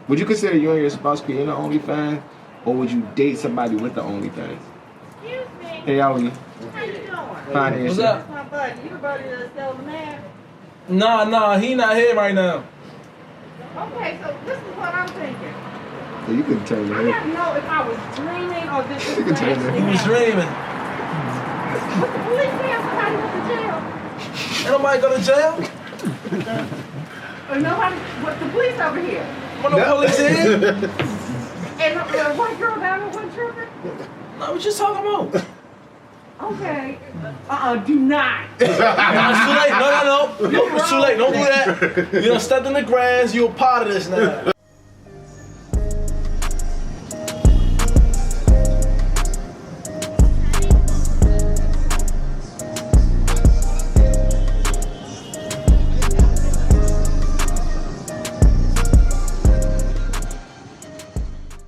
Would you consider you and your spouse creating an OnlyFans, or would you date somebody with the OnlyFans? Excuse me. Hey, how are you? How you doing? Fine. What's up? That's my buddy. You the buddy that sells the man? Nah, he not here right now. Okay, so this is what I'm thinking. Yeah, you could turn your I head. got to know if I was dreaming or this You can was turn actually it. He was dreaming. But the police say somebody went to jail. Ain't nobody go to jail? Or nobody, what, the police over here. When the police in? And the white girl down there wasn't tripping? Nah, what you talking about? Okay. Do not. Nah, it's too late. No. It's too late. Don't do that. You done stepped in the grass. You a part of this now.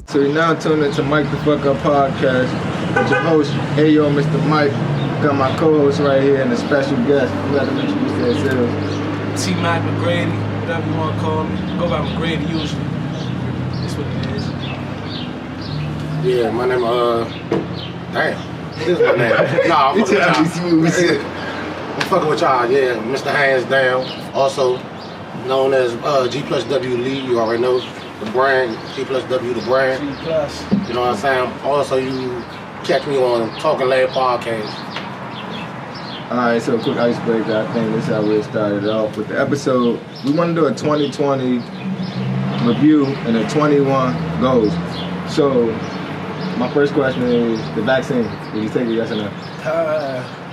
So you're now tuned into Mikeddaf Kup podcast with your host, Ayo, Mr. Mike. Got my co-host right here and a special guest. You got to introduce yourself. T-Mac McGrady, whatever you want to call me. Go by McGrady usually. That's what it is. Yeah, my name, damn. This is my name. Nah, I'm fucking with y'all. I'm fucking with y'all, yeah. Mr. Hands Down, also known as G plus W Lee, you already know the brand, G plus W the brand. G plus. You know what I'm saying? Also, you catch me on Talking Lad Podcast. Alright, so quick icebreaker. I think this is how we started off with the episode. We want to do a 2020 review and a 21 goals. So, my first question is the vaccine. Did you take it, yes or no?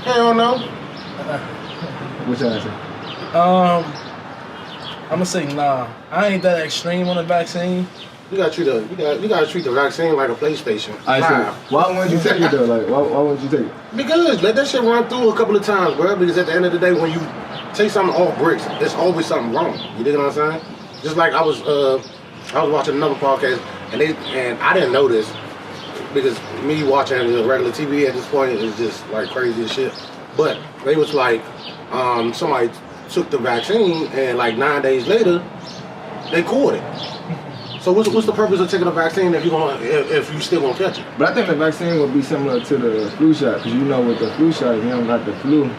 Hell no. What's your answer? I'm gonna say nah. I ain't that extreme on the vaccine. You gotta treat the vaccine like a PlayStation. Alright, so why wouldn't you take it though? Like, why wouldn't you take it? Because let that shit run through a couple of times, bro. Because at the end of the day, when you take something off bricks, there's always something wrong. You dig what I'm saying? Just like I was watching another podcast, and I didn't know this because me watching regular TV at this point is just like crazy as shit. But they was like, somebody took the vaccine, and like 9 days later, they caught it. So what's the purpose of taking a vaccine if you still gonna catch it? But I think the vaccine will be similar to the flu shot, because you know with the flu shot, if you don't got the flu,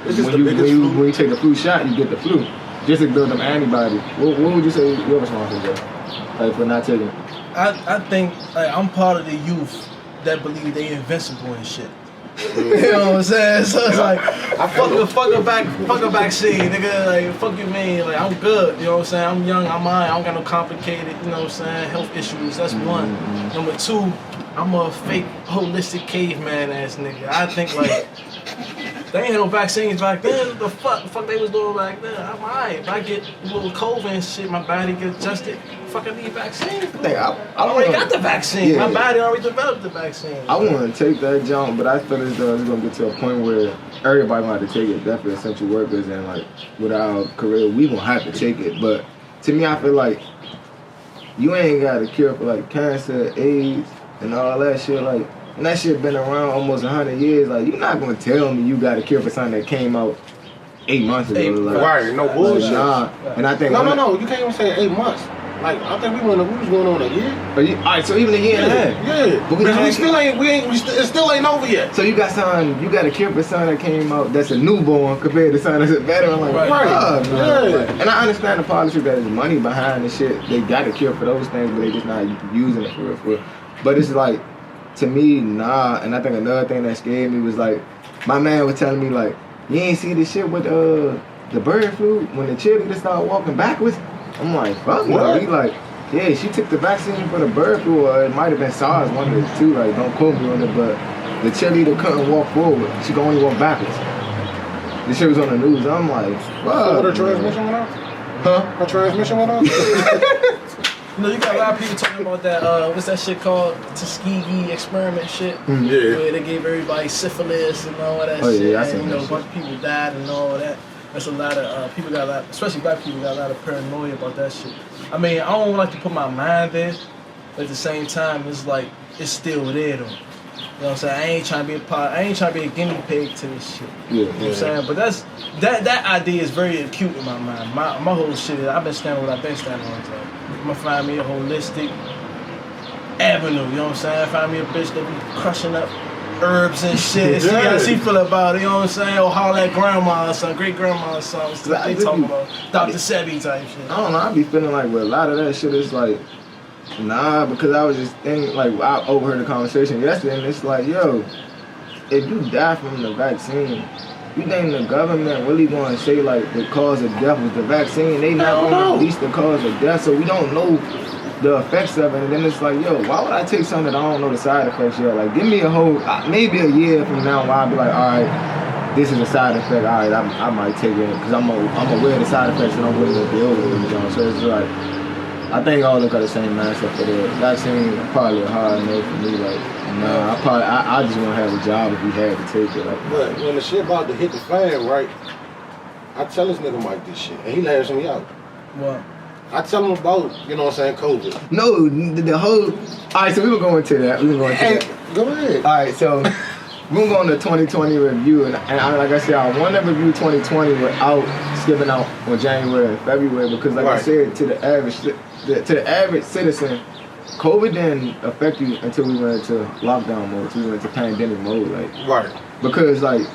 It's just when the biggest flu. you take the flu shot, you get the flu. Just to build them antibodies. What would you say your response is there? Like for not taking it? I think like, I'm part of the youth that believe they invincible and shit. You know what I'm saying? So it's like, fuck a vaccine, nigga. Like, fuck you mean? Like, I'm good. You know what I'm saying? I'm young. I'm I don't got no complicated, you know what I'm saying, health issues. That's one. Number two, I'm a fake holistic caveman ass nigga. I think like they ain't no vaccines back then. The fuck they was doing back then. I'm alright. If I get a little COVID and shit, my body get adjusted. Fuck, I need vaccine. I already got the vaccine. Yeah. My body already developed the vaccine. I want to take that jump, but I feel as though it's going to get to a point where everybody going to have to take it. Definitely essential workers and like with our career, we going to have to take it. But to me, I feel like you ain't got a cure for like cancer, AIDS, and all that shit. Like, and that shit been around almost 100 years. Like, you're not going to tell me you got a cure for something that came out 8 months ago. Like, Right, no bullshit. Nah. And I think No, you can't even say 8 months. Like, I think we was going on a year. Alright, so even a year and a half. Yeah. But Because it still ain't over yet. So you got something, you got a cure for something that came out that's a newborn compared to something that's a veteran. Like, Right. fuck, man. Yeah. Like, and I understand the policy that there's money behind the shit. They got a cure for those things, but they just not using it for real. But it's like, to me, nah. And I think another thing that scared me was like, my man was telling me like, you ain't see this shit with the bird flu when the cheerleader started walking backwards. I'm like, fuck no. He like, yeah, she took the vaccine for the bird flu, or it might have been SARS, one of the two. Like, don't quote me on it, but the cheerleader couldn't walk forward. She could only walk backwards. This shit was on the news. I'm like, fuck. Her transmission went off? Huh? Her transmission went off? You know, you got a lot of people talking about that, what's that shit called? Tuskegee experiment shit. Mm-hmm. Yeah. Where they gave everybody syphilis and all that Oh, shit. yeah, I seen and, you know, that a bunch of people died and all that. There's a lot of people got a lot, especially black people, got a lot of paranoia about that shit. I mean, I don't like to put my mind there, but at the same time, it's like, it's still there though. You know what I'm saying? I ain't trying to be a guinea pig to this shit. Yeah. You know what I'm saying? But that idea is very acute in my mind. My whole shit is, I've been standing what I've been standing all the time. I'ma find me a holistic avenue, you know what I'm saying? Find me a bitch that be crushing up herbs and shit. See how she feel about it, you know what I'm saying? Or holler at grandma or something, great grandma or something. They talking about Dr. Sebi type shit. I don't know, I be feeling like with a lot of that shit, it's like, nah, because I was just thinking, like, I overheard the conversation yesterday, and it's like, yo, if you die from the vaccine, you think the government really going to say, like, the cause of death was the vaccine? They not going to release the cause of death, so we don't know the effects of it. And then it's like, yo, why would I take something that I don't know the side effects yet? Like, give me a whole, maybe a year from now where I'll be like, all right, this is a side effect, all right, I might take it, because I'm aware of the side effects and I'm willing to deal with it, you know? So it's like, I think all look at the same mindset for the vaccine. Probably a hard no for me. Like, nah, I just want to have a job if we had to take it. Like, but when the shit about to hit the fan, right? I tell this nigga Mike this shit, and he laughs me out. What? I tell him about, you know what I'm saying, COVID. no, the whole. All right, so we were going to that. Go ahead. All right, so we're going to 2020 review, and like I said, I want to review 2020 without skipping out on January and February because, like I said, to the average citizen, COVID didn't affect you until we went into lockdown mode, until we went into pandemic mode, like. Right. Because like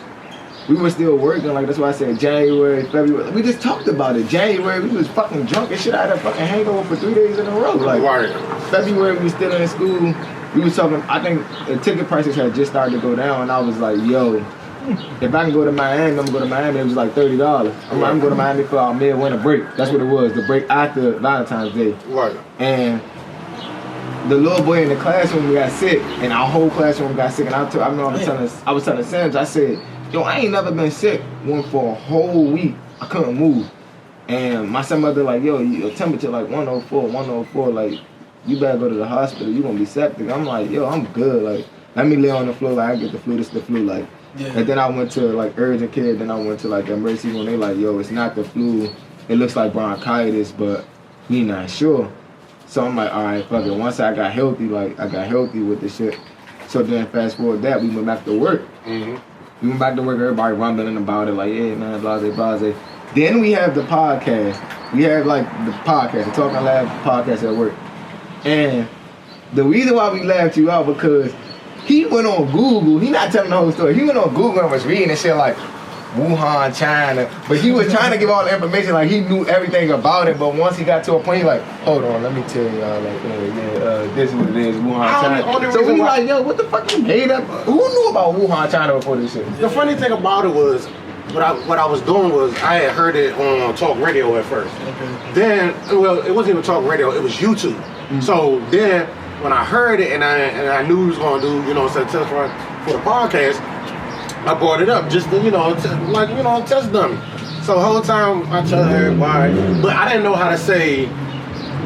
we were still working, like that's why I said January, February. We just talked about it. January we was fucking drunk and shit. I had a fucking hangover for 3 days in a row. Like February we was still in school. We was talking. I think the ticket prices had just started to go down, and I was like, yo. If I can go to Miami, I'm gonna go to Miami. It was like $30. I'm gonna go to Miami for our midwinter break. That's what it was, the break after Valentine's Day. Right. And the little boy in the classroom got sick, and our whole classroom got sick. And I was telling Sims, I said, yo, I ain't never been sick. Went for a whole week. I couldn't move. And my stepmother like, yo, your temperature like 104, like, you better go to the hospital. You gonna be septic. I'm like, yo, I'm good. Like, let me lay on the floor. Like, I get the flu. This the flu. Like. Yeah. And then I went to like urgent care, then I went to like emergency room. They like, yo, it's not the flu. It looks like bronchitis, but we not sure. So I'm like, all right, fuck it. Once I got healthy, with the shit. So then fast forward that, we went back to work. Mm-hmm. We went back to work, everybody rumbling about it, like, yeah, man, blase. Then we have the podcast. We have like the podcast, the Talking Lab podcast at work. And the reason why we laughed you out because he went on Google. He not telling the whole story. He went on Google and was reading and shit like Wuhan, China. But he was trying to give all the information like he knew everything about it. But once he got to a point, he like, hold on, let me tell y'all, like, this is what it is, Wuhan, China. So we like, yo, what the fuck you made up? Who knew about Wuhan, China before this shit? The funny thing about it was, what I was doing was I had heard it on talk radio at first. Okay. Then, well, it wasn't even talk radio. It was YouTube. Mm-hmm. So then, when I heard it and I knew he was gonna do, you know, test run for the podcast, I brought it up just to, test dummy. So the whole time I tell everybody, but I didn't know how to say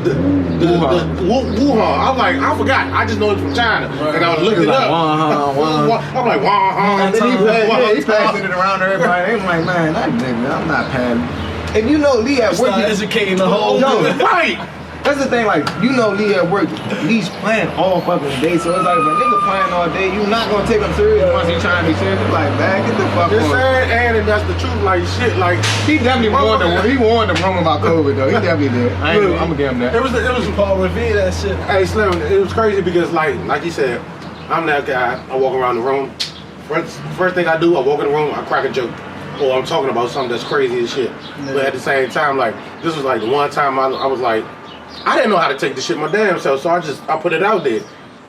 the Wuhan. I'm like, I forgot. I just know it's from China, and I was looking it up. Wuhan. I'm like, Wuhan. Then he passing it around everybody. I'm like, man, that nigga, I'm not padding. If you know Lee at work, educating the whole right. That's the thing, like, you know Lee at work, Lee's playing all fucking day, so it's like, if a nigga playing all day, you not gonna take him serious once he trying to be serious. It's like, man, get the fuck on. And that's the truth, like, shit, like. He definitely warned the room about COVID, though. He definitely did. I'm gonna give him that. It was Paul Revere, that shit. Hey, Slim, it was crazy because, like you said, I'm that guy, I walk around the room. First thing I do, I walk in the room, I crack a joke. Or I'm talking about something that's crazy as shit. Yeah. But at the same time, like, this was like the one time I was like, I didn't know how to take this shit my damn self, so I put it out there.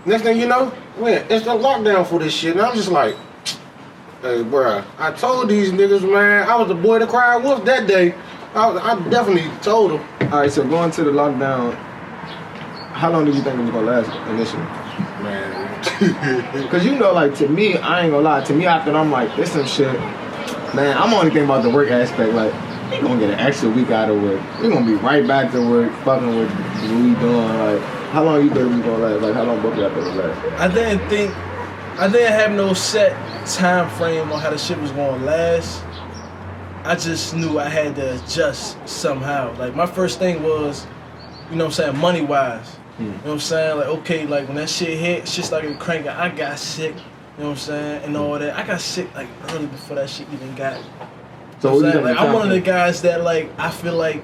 Next thing you know, man, it's the lockdown for this shit, and I'm just like, hey, bruh, I told these niggas, man, I was the boy that cried wolf that day. I definitely told them. All right, so going to the lockdown, how long did you think it was gonna last initially? Man, because you know, like, to me, I ain't gonna lie, to me after I'm like, this some shit, man, I'm only thinking about the work aspect, like, we gonna get an extra week out of work. We gonna be right back to work, fucking with what we doing. Like, how long you think we gonna last? Like, how long both of y'all think it last? I didn't have no set time frame on how the shit was gonna last. I just knew I had to adjust somehow. Like, my first thing was, you know what I'm saying, money wise. You know what I'm saying? Like, okay, like, when that shit hit, shit started cranking. I got sick, you know what I'm saying, and all that. I got sick, like, early before that shit even got. So like, I'm one of the guys that, like, I feel like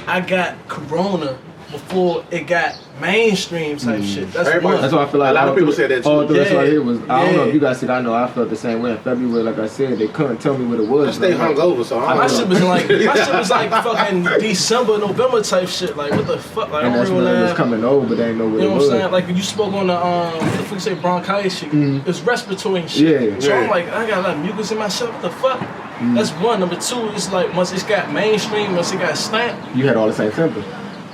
I got corona before it got mainstream type shit. That's Everybody- one. That's why I feel like A lot of people said that too. All through this Yeah. right here was. I don't know Yeah. if you guys said. I know I felt the same way in February. Like I said, they couldn't tell me what it was. I stay hungover, so I My don't shit know. was like fucking December, November type shit. Like what the fuck? Like And I that's don't when it was realize. coming over, but they didn't know what You it know what I'm was. saying? Like when you spoke on the what the fuck you say bronchitis shit, it's respiratory and shit. Yeah. So I'm Yeah. like, I got a lot of mucus in myself. What the fuck? That's one. Number two, it's like once it's got mainstream, once it got stamped. You had all the same symptoms.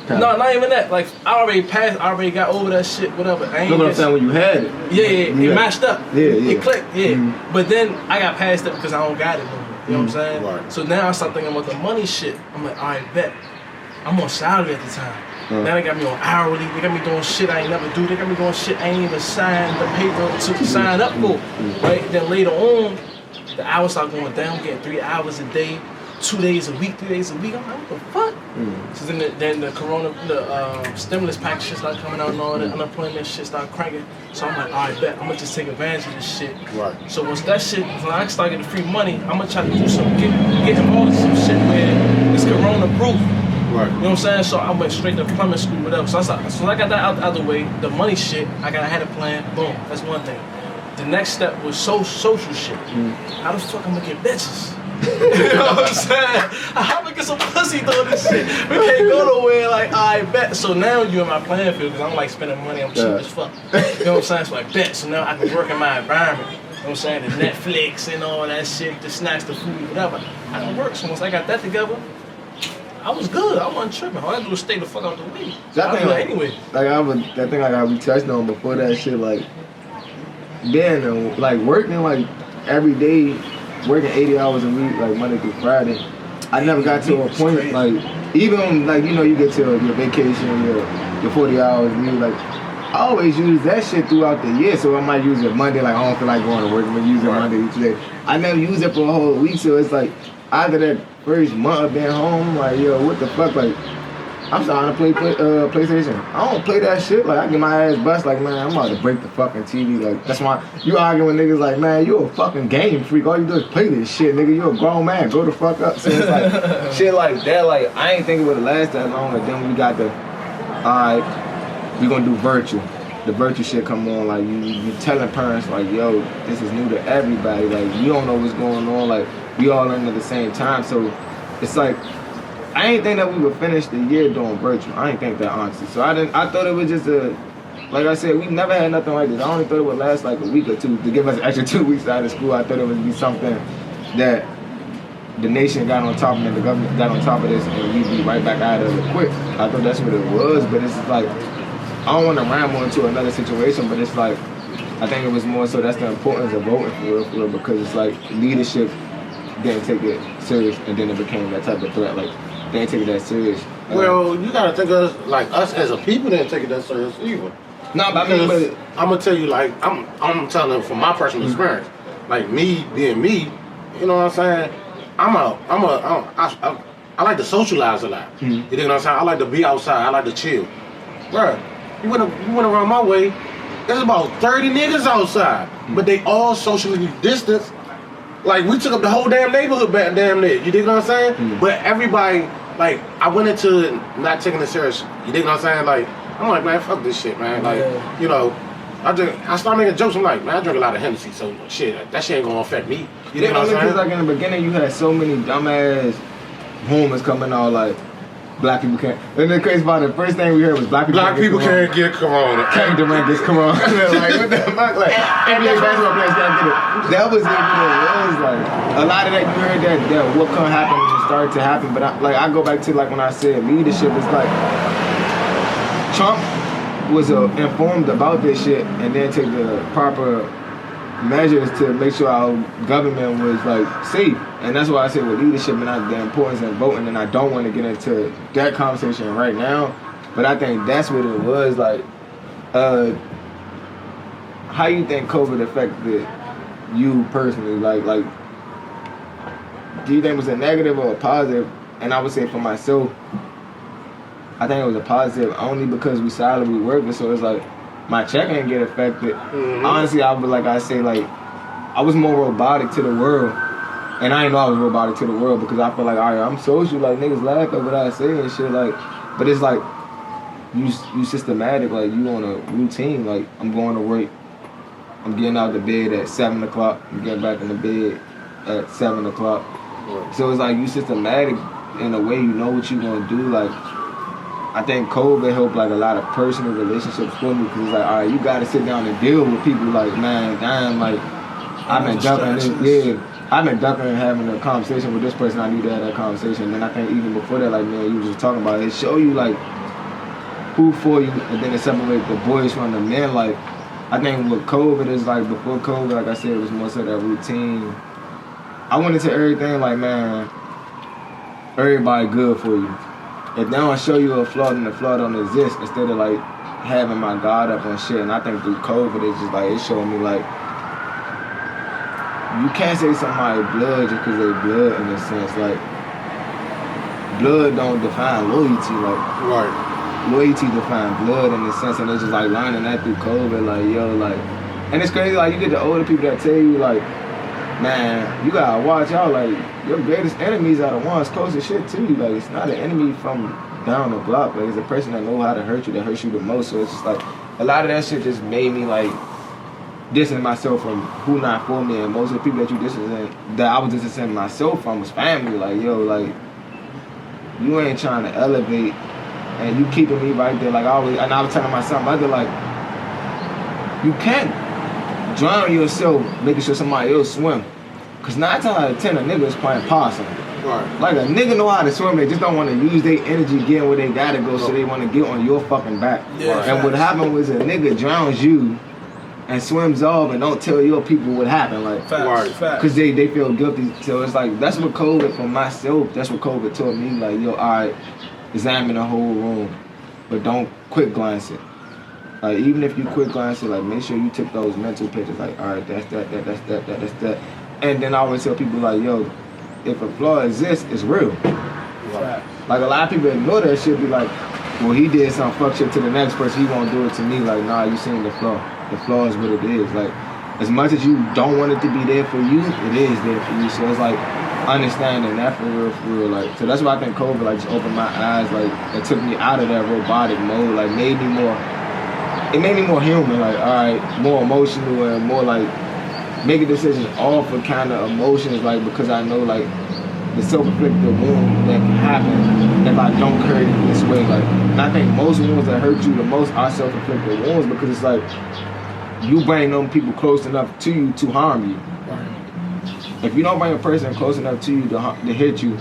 No, not even that. Like I already passed, I already got over that shit. Whatever. I ain't Look what I'm just- saying when you had it. Yeah, You it got- matched up. Yeah, yeah. It clicked, yeah. Mhm. But then I got past that because I don't got it no more. You know what I'm saying? Right. So now I start thinking about the money shit. I'm like, alright, bet. I'm on salary at the time. Now they got me on hourly. They got me doing shit I ain't never do. They got me doing shit I ain't even signed the paper to sign up for. Right? Then later on, the hours start going down, getting 3 hours a day, 2 days a week, 3 days a week. I'm like, what the fuck? So then the stimulus package shit started coming out and all that unemployment shit started cranking. So I'm like, alright, bet. I'm gonna just take advantage of this shit. Right. So once that shit, when I start getting free money, I'm gonna try to do some, get involved in some shit where it's corona proof. Right. You know what I'm saying? So I went straight to plumbing school, whatever. So I got that out the other way. The money shit, I had a plan. Boom, that's one thing. The next step was social shit. How the fuck I'm gonna get bitches? You know what I'm saying? How am I get some pussy doing this shit? We can't go nowhere. Like, I bet. So now you in my playing field because I don't like spending money. I'm cheap as fuck. You know what I'm saying? So I bet. So now I can work in my environment. You know what I'm saying? The Netflix and all that shit, the snacks, the food, whatever. I can work. So once I got that together, I was good. I wasn't tripping. All I had to do was stay the fuck out the way. That I thing, do it anyway. that thing like we touched on before that shit, like then like working like every day, working 80 hours a week, like Monday through Friday. I never got to a point like even like you get to your vacation, your 40 hours a week, like I always use that shit throughout the year. So I might use it Monday, like I don't feel like going to work, I'm gonna use it Monday each day. I never use it for a whole week, so it's like after that first month of being home, like yo, what the fuck, like I'm starting to play PlayStation. I don't play that shit. Like I get my ass bust. Like man, I'm about to break the fucking TV. Like that's why you arguing with niggas. Like man, you a fucking game freak. All you do is play this shit, nigga. You a grown man. Grow the fuck up. So it's like shit like that. Like I ain't think it would last that long. And then we got the alright, we gonna do virtual. The virtual shit come on. Like you telling parents like yo, this is new to everybody. Like you don't know what's going on. Like we all learning at the same time. So it's like. I ain't think that we would finish the year doing virtual. I ain't think that honestly. So I thought it was just like I said, we never had nothing like this. I only thought it would last like a week or two to give us an extra 2 weeks out of school. I thought it would be something that the nation got on top of it, the government got on top of this, and we'd be right back out of it quick. I thought that's what it was, but it's like, I don't want to ramble into another situation, but it's like, I think it was more so that's the importance of voting for real, because it's like leadership didn't take it serious, and then it became that type of threat. Like, they ain't take it that serious. Well, you gotta think of us, like us as a people didn't take it that serious either. No, but I mean, but I'm gonna tell you, like I'm telling them from my personal experience, like me being me, you know what I'm saying? I like to socialize a lot. You know what I'm saying? I like to be outside. I like to chill. Bruh, you went around my way. There's about 30 niggas outside, but they all socially distanced. Like we took up the whole damn neighborhood back damn near. You dig what I'm saying? But everybody, like, I went into it not taking it serious. You dig what I'm saying? Like, I'm like, man, fuck this shit, man. Like, you know, I start making jokes. I'm like, man, I drink a lot of Hennessy, so shit, that shit ain't gonna affect me. You dig what I'm saying? Because like in the beginning, you had so many dumbass homeless coming out like black people can't. And the crazy part, the first thing we heard was black people can't get corona. Kevin Durant gets corona. Like what the fuck? Like NBA basketball players can't get it. That was it. It was like a lot of that. You heard that what can happen when it started to happen. But I go back to like when I said leadership. It's like Trump was informed about this shit and then take the proper measures to make sure our government was like safe. And that's why I say with leadership and the importance of voting, and I don't want to get into that conversation right now, but I think that's what it was. Like how you think COVID affected you personally? Like do you think it was a negative or a positive? And I would say for myself, I think it was a positive only because we solidly working, so it's like my check ain't get affected. Honestly, I was more robotic to the world. And I didn't know I was robotic to the world because I feel like, all right, I'm social, like niggas laugh at what I say and shit, like, but it's like, you systematic, like you on a routine. Like I'm going to work, I'm getting out of bed at 7 o'clock, I'm getting back in the bed at 7 o'clock. So it's like you systematic in a way, you know what you're gonna do. Like I think COVID helped like a lot of personal relationships for me, because it's like, all right, you gotta sit down and deal with people. Like, man, damn, like I've been ducking and having a conversation with this person. I need to have that conversation. And then I think even before that, like, man, you was just talking about it. It show you like who for you, and then it separate the boys from the men. Like I think with COVID is like, before COVID, like I said, it was more so that routine. I went into everything like, man, everybody good for you. If they don't show you a flaw, then the flaw don't exist, instead of like having my guard up on shit. And I think through COVID, it's just like, it showed me like, you can't say somebody blood just because they blood, in a sense. Like, blood don't define loyalty. Like, Right. loyalty define blood in a sense. And it's just like learning that through COVID. Like, yo, like, and it's crazy. Like, you get the older people that tell you like, man, you gotta watch out. Like, your greatest enemies are the ones closest shit to you. Like, it's not an enemy from down the block. Like, it's a person that know how to hurt you, that hurts you the most. So it's just like, a lot of that shit just made me like distance myself from who not for me. And most of the people that you that I was distancing myself from was family. Like, yo, like, you ain't trying to elevate, and you keeping me right there. Like, I was telling my son, mother, like, you can't drown yourself making sure somebody else swim. Cause 9 times out of 10, a nigga is playing possum. Right. Like, a nigga know how to swim, they just don't want to use their energy getting where they gotta go, so they want to get on your fucking back. Yeah, and what happened was a nigga drowns you and swims off and don't tell your people what happened. Like, Facts. cause they feel guilty. So it's like, that's what COVID for myself, that's what COVID taught me. Like, yo, alright, examine the whole room, but don't quick glance it. Like, even if you quick glance it, like, make sure you took those mental pictures. Like, alright, that's that. And then I always tell people, like, yo, if a flaw exists, it's real. Right. Like, a lot of people ignore that shit, be like, well, he did some fuck shit to the next person, he won't do it to me. Like, nah, you seen the flaw. The flaw is what it is. Like, as much as you don't want it to be there for you, it is there for you. So it's like, understanding that for real. Like, so that's why I think COVID, like, just opened my eyes. Like, it took me out of that robotic mode. Like, made me more human. Like, alright, more emotional and more like, making decisions off of kind of emotions, like, because I know, like, the self-inflicted wound that can happen if I don't carry it this way. Like, and I think most wounds that hurt you the most are self-inflicted wounds, because it's like, you bring them people close enough to you to harm you. If you don't bring a person close enough to you to hit you,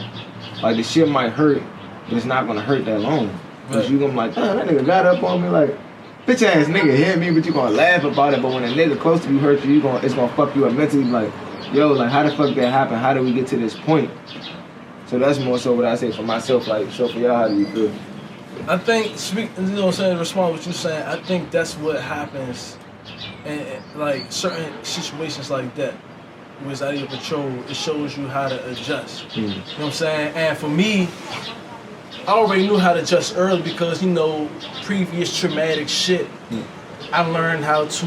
like, the shit might hurt, but it's not gonna hurt that long. Because you gonna be like, damn, that nigga got up on me, like, bitch ass nigga hit me, but you gonna laugh about it. But when a nigga close to you hurt you, it's gonna fuck you up mentally. Like, yo, like, how the fuck that happen? How did we get to this point? So that's more so what I say for myself. Like, so for y'all, how do you feel? I think, you know what I'm saying, respond to what you're saying, I think that's what happens in like certain situations like that, where it's out of your control. It shows you how to adjust. You know what I'm saying? And for me, I already knew how to adjust early because, you know, previous traumatic shit, I learned how to,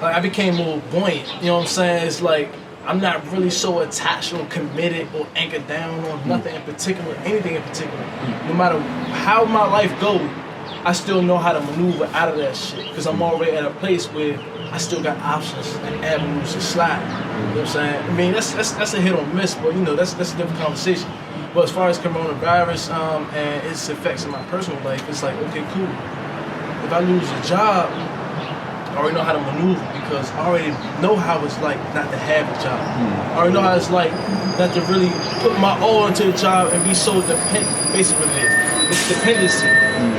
like, I became more buoyant. You know what I'm saying? It's like, I'm not really so attached or committed or anchored down on nothing in particular, anything in particular. No matter how my life goes, I still know how to maneuver out of that shit because I'm already at a place where I still got options and avenues to slide. You know what I'm saying? I mean, that's a hit or miss, but, you know, that's a different conversation. But as far as coronavirus and its effects in my personal life, it's like, okay, cool. If I lose a job, I already know how to maneuver because I already know how it's like not to have a job. I already know how it's like not to really put my all into the job and be so dependent. Basically, what it is. It's dependency.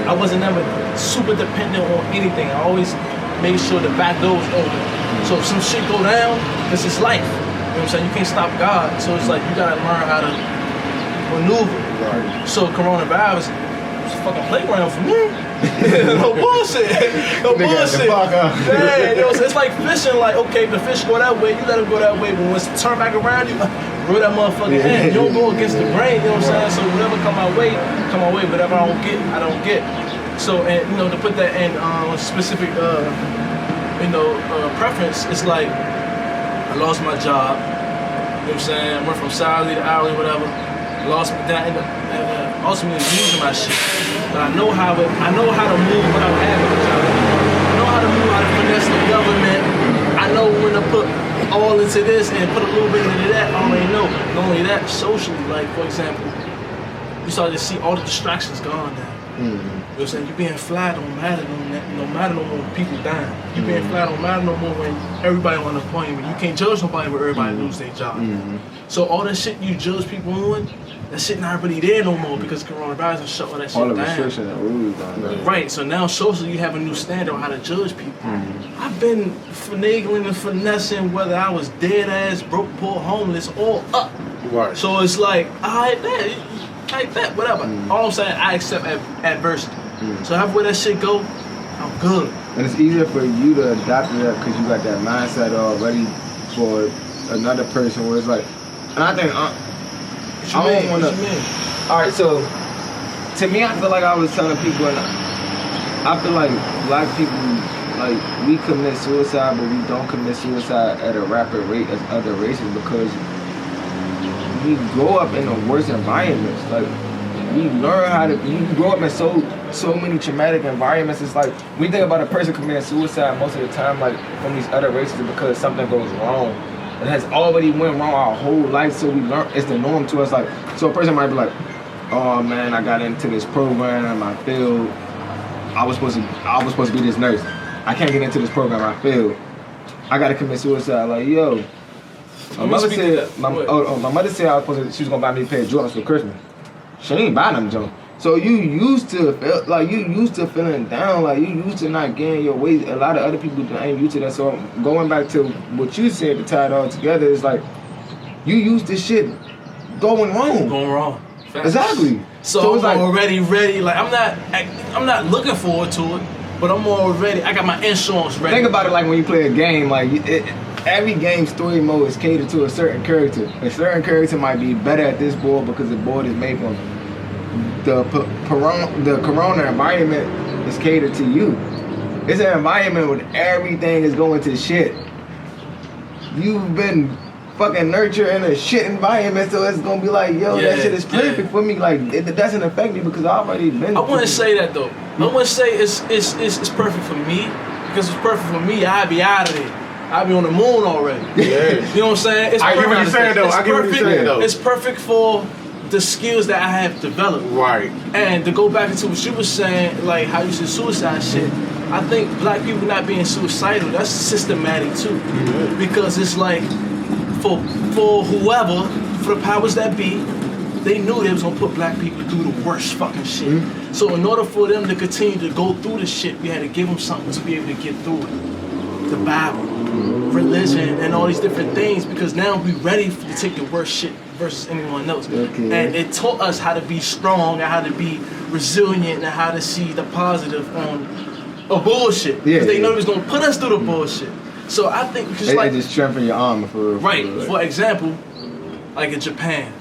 I wasn't ever super dependent on anything. I always made sure the back door was open. So if some shit go down, this is life. You know what I'm saying? You can't stop God. So it's like you gotta learn how to maneuver. Right. So coronavirus was a fucking playground for me. No bullshit. No bullshit. Yeah, you know, it's like fishing. Like, okay, if the fish go that way, you let him go that way. But when it's turn back around, you reel that motherfucker in. You don't go against the grain. You know what I'm saying? So whatever come my way, come my way. Whatever I don't get, I don't get. So, and you know, to put that in specific, preference, it's like I lost my job. You know what I'm saying? Went from salary to hourly, whatever. lost me. Then I ended up ultimately losing my shit. But I know how to move without having a job. I know how to move, how to finesse the government. I know when to put all into this and put a little bit into that. I already know. Not only that, socially, like for example, you start to see all the distractions gone now. You know what I'm saying? You being fly don't matter no matter no more when people dying. You being fly don't matter no more when everybody on appointment. You can't judge nobody when everybody lose their job. So all that shit you judge people on, that shit not really there no more because coronavirus and shut all that shit All the down. restrictions and rules down. Right, so now socially you have a new standard on how to judge people. I've been finagling and finessing whether I was dead ass, broke, poor, homeless, all up. Right. So it's like, I bet, whatever. All I'm saying, I accept adversity. So however that shit go, I'm good. And it's easier for you to adapt to that because you got that mindset already for another person where it's like, and I think I don't want to. All right, so to me, I feel like I was telling people, and I feel like black people, like we commit suicide, but we don't commit suicide at a rapid rate as other races because we grow up in the worst environments. Like we learn how to. You grow up in so many traumatic environments. It's like we think about a person committing suicide most of the time, like from these other races, because something goes wrong. It has already went wrong our whole life, so we learn. It's the norm to us. Like, so a person might be like, "Oh man, I got into this program. I failed. I was supposed to be this nurse. I can't get into this program. I failed. I gotta commit suicide." Like, yo, my mother said I was supposed to. She was gonna buy me a pair of Jordans for Christmas. She ain't buy them Jones. So you used to feeling down, like you used to not getting your weight. A lot of other people ain't used to that. So going back to what you said to tie it all together is like you used this shit going wrong. Going wrong. Facts. Exactly. So it's I'm already ready. Like I'm not looking forward to it, but I'm already. I got my insurance ready. Think about it like when you play a game. Like every game story mode is catered to a certain character. A certain character might be better at this board because the board is made from. The corona environment is catered to you. It's an environment where everything is going to shit. You've been fucking nurtured in a shit environment, so it's gonna be like, yo, that shit is perfect for me. Like it doesn't affect me because I've already been. I wouldn't say that though. I wouldn't say it's perfect for me because it's perfect for me. I'd be out of there. I'd be on the moon already. Yeah. You know what I'm saying? It's I get what you're saying though. I get what you're saying though. It's perfect for the skills that I have developed. Right. And to go back into what you were saying, like how you said suicide shit, I think black people not being suicidal, that's systematic too. Mm-hmm. Because it's like, for whoever, for the powers that be, they knew they was gonna put black people through the worst fucking shit. Mm-hmm. So in order for them to continue to go through the shit, we had to give them something to be able to get through it. The Bible, religion, and all these different things, because now we ready to take the worst shit versus anyone else. Okay. And it taught us how to be strong and how to be resilient and how to see the positive on a bullshit. Because they know it was gonna put us through the bullshit. So I think because they just strengthen your armor for right. For example, like in Japan,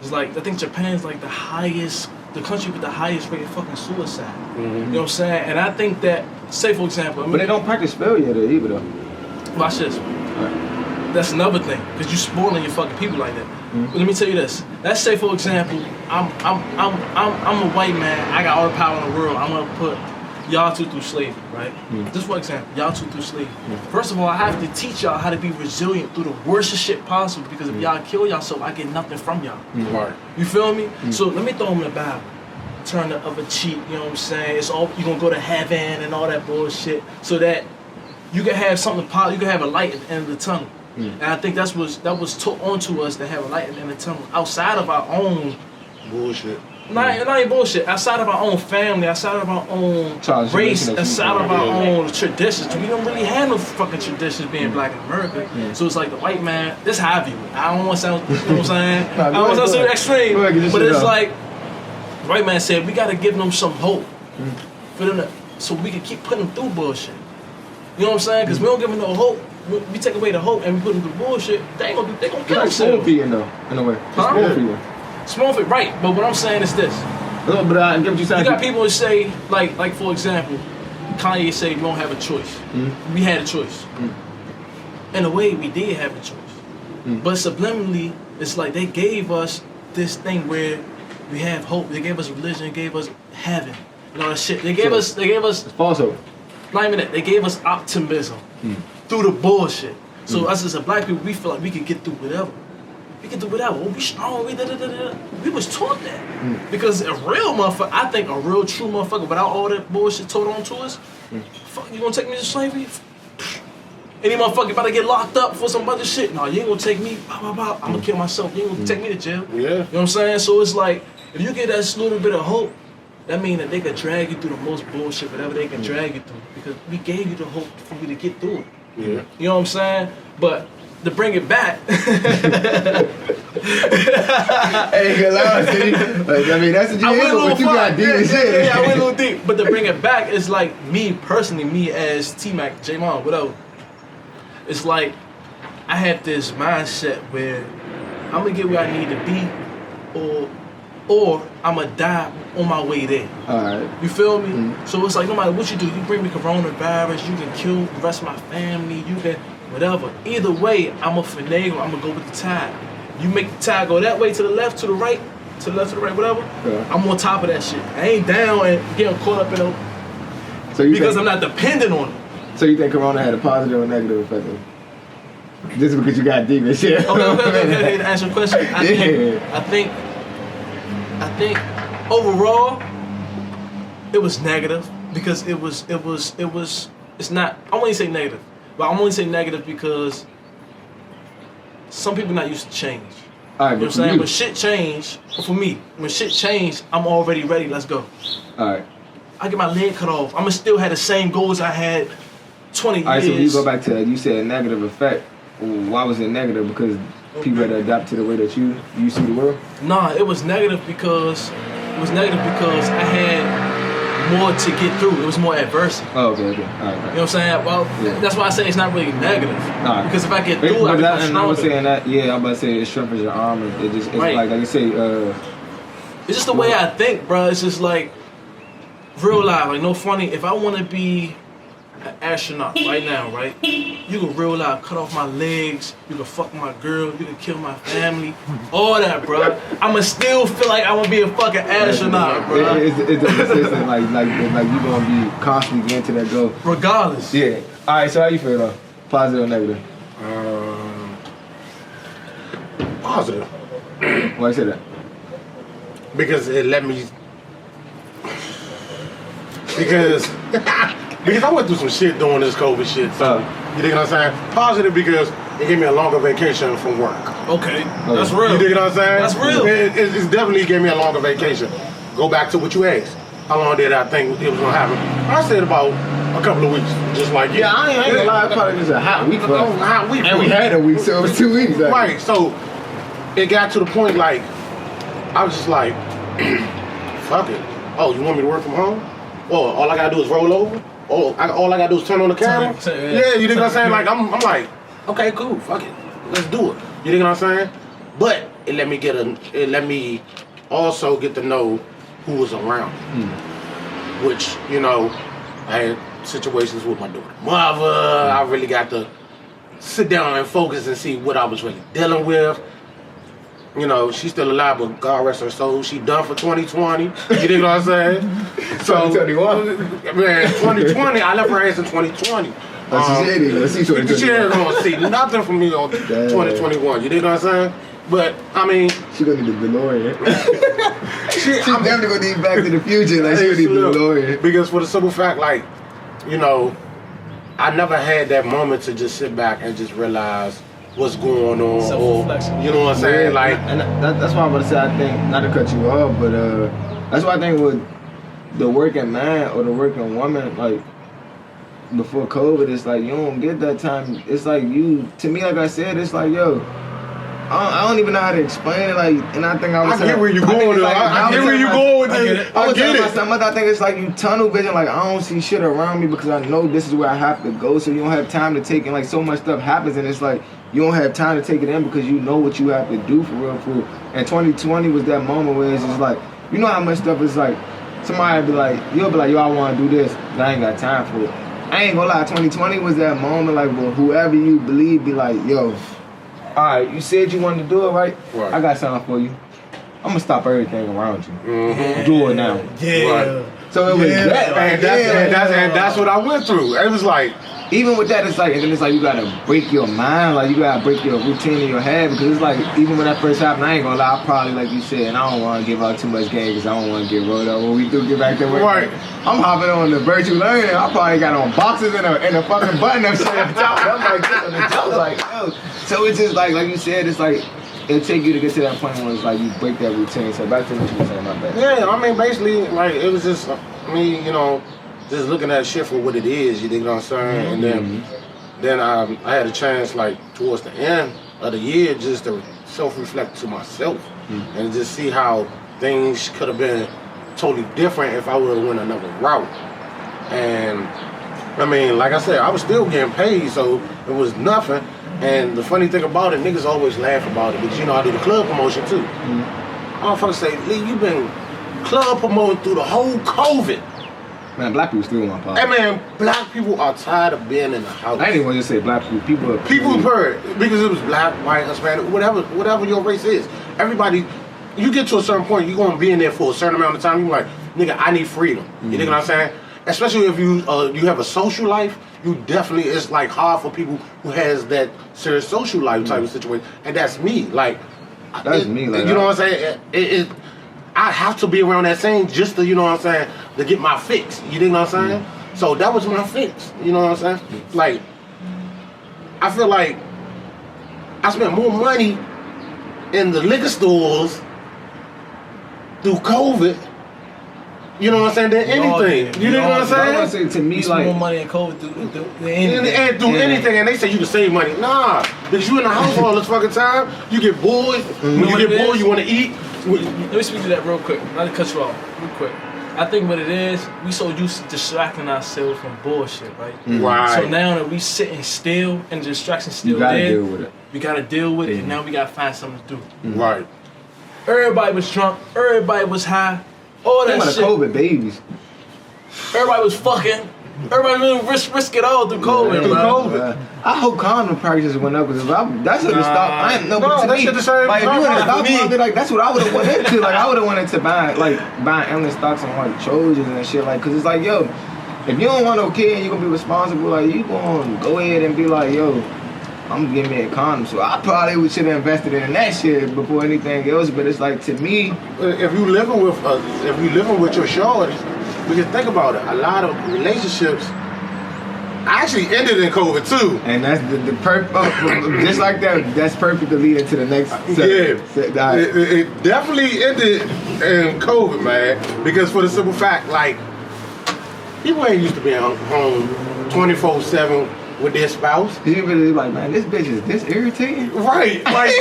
it's like I think Japan's like the country with the highest rate of fucking suicide. Mm-hmm. You know what I'm saying? And I think that, say for example, but they don't practice failure there either though. Watch this. Right. That's another thing, because you spoiling your fucking people like that. Mm-hmm. But let me tell you this. Let's say for example, I'm a white man. I got all the power in the world. I'm gonna put y'all two through slavery, right? Mm-hmm. Just for example, y'all two through slavery. Mm-hmm. First of all, I have to teach y'all how to be resilient through the worst shit possible, because if y'all kill yourself, I get nothing from y'all. Mm-hmm. Right. You feel me? Mm-hmm. So let me throw them in the Bible. Turn the other cheek, you know what I'm saying? It's all, you're gonna go to heaven and all that bullshit, so that you can have something positive, you can have a light at the end of the tunnel. Mm. And I think that was taught onto us to have a light at the end of the tunnel, outside of our own bullshit. Not even bullshit. Outside of our own family, outside of our own race, outside of our own traditions. We don't really have no fucking traditions being black in America. Mm. So it's like the white man. This is how I view it. I don't want to sound, you know what I'm saying? I don't want to sound so extreme, but it's like the white man said we got to give them some hope for them so we can keep putting them through bullshit. You know what I'm saying? Because we don't give them no hope. We take away the hope and we put them through bullshit. They gonna kill themselves. Spoon feeding though, in a way. Spoon feeding. Spoon feeding, right? But what I'm saying is this. No, but I get what you're saying. You got people who say, like for example, Kanye say we don't have a choice. Mm-hmm. We had a choice. Mm-hmm. In a way, we did have a choice. Mm-hmm. But subliminally, it's like they gave us this thing where we have hope. They gave us religion, gave us heaven, and all that shit. They gave us It's false hope. not even that. They gave us optimism through the bullshit. So us as a black people, we feel like we can get through whatever. We can do whatever. We'll be strong. We was taught that because a real motherfucker, I think a real true motherfucker, without all that bullshit taught on to us, fuck, you gonna take me to slavery? Any motherfucker about to get locked up for some other shit? No, you ain't gonna take me. I'm gonna kill myself. You ain't gonna take me to jail. Yeah. You know what I'm saying? So it's like, if you get that little bit of hope, that means that they could drag you through the most bullshit, whatever they can drag you through, because we gave you the hope for you to get through it. Yeah. You know what I'm saying? But to bring it back, Hey, good Lord, see? Like, I mean, that's what you I went a is, little but you far. got deep as shit. Yeah, I went a little deep. But to bring it back, it's like me personally, me as T-Mac, J-Mon, whatever. It's like I have this mindset where I'm gonna get where I need to be, or I'm gonna die on my way there. Alright. You feel me? So it's like no matter what you do, you bring me coronavirus, you can kill the rest of my family, you can whatever. Either way, I'm a finagle, I'm gonna go with the tide. You make the tide go that way, to the left, to the right, whatever. Yeah. I'm on top of that shit. I ain't down and getting caught up in it So you because think, I'm not dependent on it. So you think Corona had a positive or negative effect on you? Just because you got deep and shit. Okay. To answer your question, I think overall it was negative because it's not. I won't even say negative, but I'm only saying negative because some people not used to change. Alright, You know what I'm but saying? for When shit changed, for me, when shit changed, I'm already ready. Let's go. Alright. I get my leg cut off. I'ma still have the same goals I had 20 Alright, so when you years. go back to that, you said negative effect. Why was it negative? Because people had to adapt to the way that you see the world? Nah, it was negative because I had more to get through. It was more adversity. Oh, okay. Alright. You know what I'm saying? Well, Yeah. that's why I say it's not really negative. Nah. Because if I get through it, I become and I was stronger. saying that, yeah, I'm about to say it strengthens your arm. It just, it's Right. like you say, It's just the way I think, bro. It's just like real life. Like no funny. If I want to be an astronaut right now, right? You can real life cut off my legs. You can fuck my girl. You can kill my family. All that, bro. I'ma still feel like I want to be a fucking astronaut, bro. it's a consistent, like you gonna be constantly getting to that goal. Regardless. Yeah. Alright, so how you feel though? Positive or negative? Positive. Why you say that? Because it let me. Because I went through some shit during this COVID shit. So you dig what I'm saying? Positive because it gave me a longer vacation from work. Okay. That's real. You dig what I'm saying? That's real. It definitely gave me a longer vacation. Go back to what you asked. How long did I think it was gonna happen? I said about a couple of weeks. Just like Yeah, I ain't gonna lie, it's probably just a hot week for us. a hot week. And we had a week, so it was 2 weeks. Like. Right, so it got to the point like I was just like, fuck it. Oh, you want me to work from home? Oh, all I gotta do is roll over? Oh, all I gotta do is turn on the camera? Yeah, you dig what I'm saying? Like I'm like, okay, cool, fuck it, let's do it. You dig what I'm saying? But it let me also get to know who was around me. Which, you know, I had situations with my daughter mother. I really got to sit down and focus and see what I was really dealing with. You know, she's still alive, but God rest her soul. She done for 2020. You dig what I'm saying? So, 2021. man, 2020. I left her ass in 2020. Let's see 2021. She ain't gonna see nothing from me on 2021. You dig what I'm saying? But I mean, She gonna need the DeLorean. she definitely gonna need Back to the Future. Like she gonna need the DeLorean. because for the simple fact, like, you know, I never had that moment to just sit back and just realize what's going on, or Self-reflection. you know what I'm saying? Like, and that's why I'm about to say, I think, not to cut you off, but that's why I think with the working man or the working woman, like before COVID, it's like you don't get that time. It's like to me, like I said, it's like, yo, I don't even know how to explain it. Like, and I think I was. I get where you going. I get where you going with this. I get it. I think it's like you tunnel vision. Like I don't see shit around me because I know this is where I have to go. So you don't have time to take in. Like so much stuff happens, and it's like you don't have time to take it in because you know what you have to do for real. And 2020 was that moment where it's just like, you know how much stuff is like. Somebody be like, you'll be like, yo, I want to do this, but I ain't got time for it. I ain't gonna lie, 2020 was that moment. Like, well, whoever you believe, be like, yo. Alright, you said you wanted to do it, right? Right. I got something for you. I'm gonna stop everything around you. Mm-hmm. Do it now. Yeah. Right. So it was that. And that's what I went through. It was like, even with that, it's like, and then it's like you gotta break your mind, like you gotta break your routine in your head, because it's like, even when that first happened, I ain't gonna lie, I probably, like you said, and I don't wanna give out too much game because I don't wanna get rolled up when we do get back to work. Right. I'm hopping on the virtual learning, I probably got on boxes and a fucking button up shit at the top. I'm like, this on the top, like, yo. So it's just like you said, it's like, it'll take you to get to that point where it's like you break that routine. So back to what you were saying, my bad. yeah, I mean, basically, like, it was just me, you know, just looking at shit for what it is, you dig what I'm saying? And then I had a chance, like, towards the end of the year, just to self-reflect to myself and just see how things could have been totally different if I would have went another route. And, I mean, like I said, I was still getting paid, so it was nothing. And the funny thing about it, niggas always laugh about it, because, you know, I do the club promotion, too. Motherfuckers say, Lee, you been club promoting through the whole COVID. Man, black people still want pop. Hey man, black people are tired of being in the house. I didn't even just say black people. People heard because it was black, white, Hispanic, whatever your race is. Everybody, you get to a certain point, you're gonna be in there for a certain amount of time. You're like, nigga, I need freedom. You know what I'm saying? Especially if you have a social life, you definitely, it's like hard for people who has that serious social life type of situation, and that's me. Like, that's me. Like, you know what I'm saying? I have to be around that same just to, you know what I'm saying, to get my fix. You know what I'm saying? So that was my fix. You know what I'm saying? Like, I feel like I spent more money in the liquor stores through COVID, you know what I'm saying, than anything. You know what I'm saying? I was saying, to me, You like, spend more money in COVID through anything. And do anything, and they say you can save money. Nah, because you in the house all this fucking time, you get bored. When you get bored, you want to eat. Let me speak to that real quick. Not to cut you off, real quick. I think what it is, we so used to distracting ourselves from bullshit, right? Right. So now that we sitting still and the distraction's still you gotta there, deal with it. we gotta deal with it, and now we gotta find something to do. Right. Everybody was drunk, everybody was high, all that Talking shit. about the COVID babies. Everybody was fucking. Everybody really risk it all through COVID, Through bro. COVID. I hope condom prices went up because that's what stop. I ain't no, but to that me, shit the same. like if you in the No, stock for me. market, like that's what I would have went into. Like I would have went into buying endless stocks on like Trojans and shit. Like, cause it's like, yo, if you don't want no kid and you gonna be responsible, like you gonna go ahead and be like, yo, I'm giving me a condom. So I probably should have invested in that shit before anything else. But it's like, to me, If you living with your shorties, because think about it, a lot of relationships actually ended in COVID too. and that's the perfect, just like that. That's perfect to lead into the next. It definitely ended in COVID, man. Because for the simple fact, like, people ain't used to being home 24/7 with their spouse. You really like, man, this bitch is this irritating. Right, like,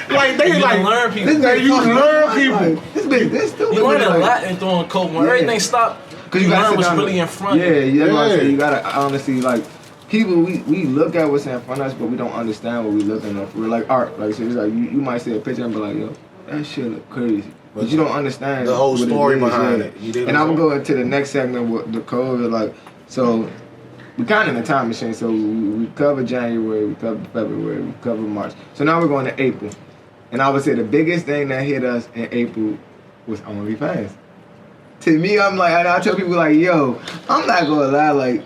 like they You like learn people. This bitch you talking learn like, people. like, this bitch, this stupid. You learned a like, lot in throwing COVID. When Yeah. everything stopped, Cause you you gotta learned sit what's down really in front. Yeah, that's what I say. Yeah. You gotta honestly, like, people, we look at what's in front of us, but we don't understand what we looking at. We're like art, like, so it's like you might see a picture and be like, yo, that shit look crazy, but you don't understand the whole what story is, behind yeah. it. You dig And what I'm I'm going to the next segment with the COVID, like, so we kind of in a time machine. So we covered January, we covered February, we covered March. So now we're going to April, and I would say the biggest thing that hit us in April was OnlyFans. To me, I'm like, and I tell people like, yo, I'm not gonna lie, like,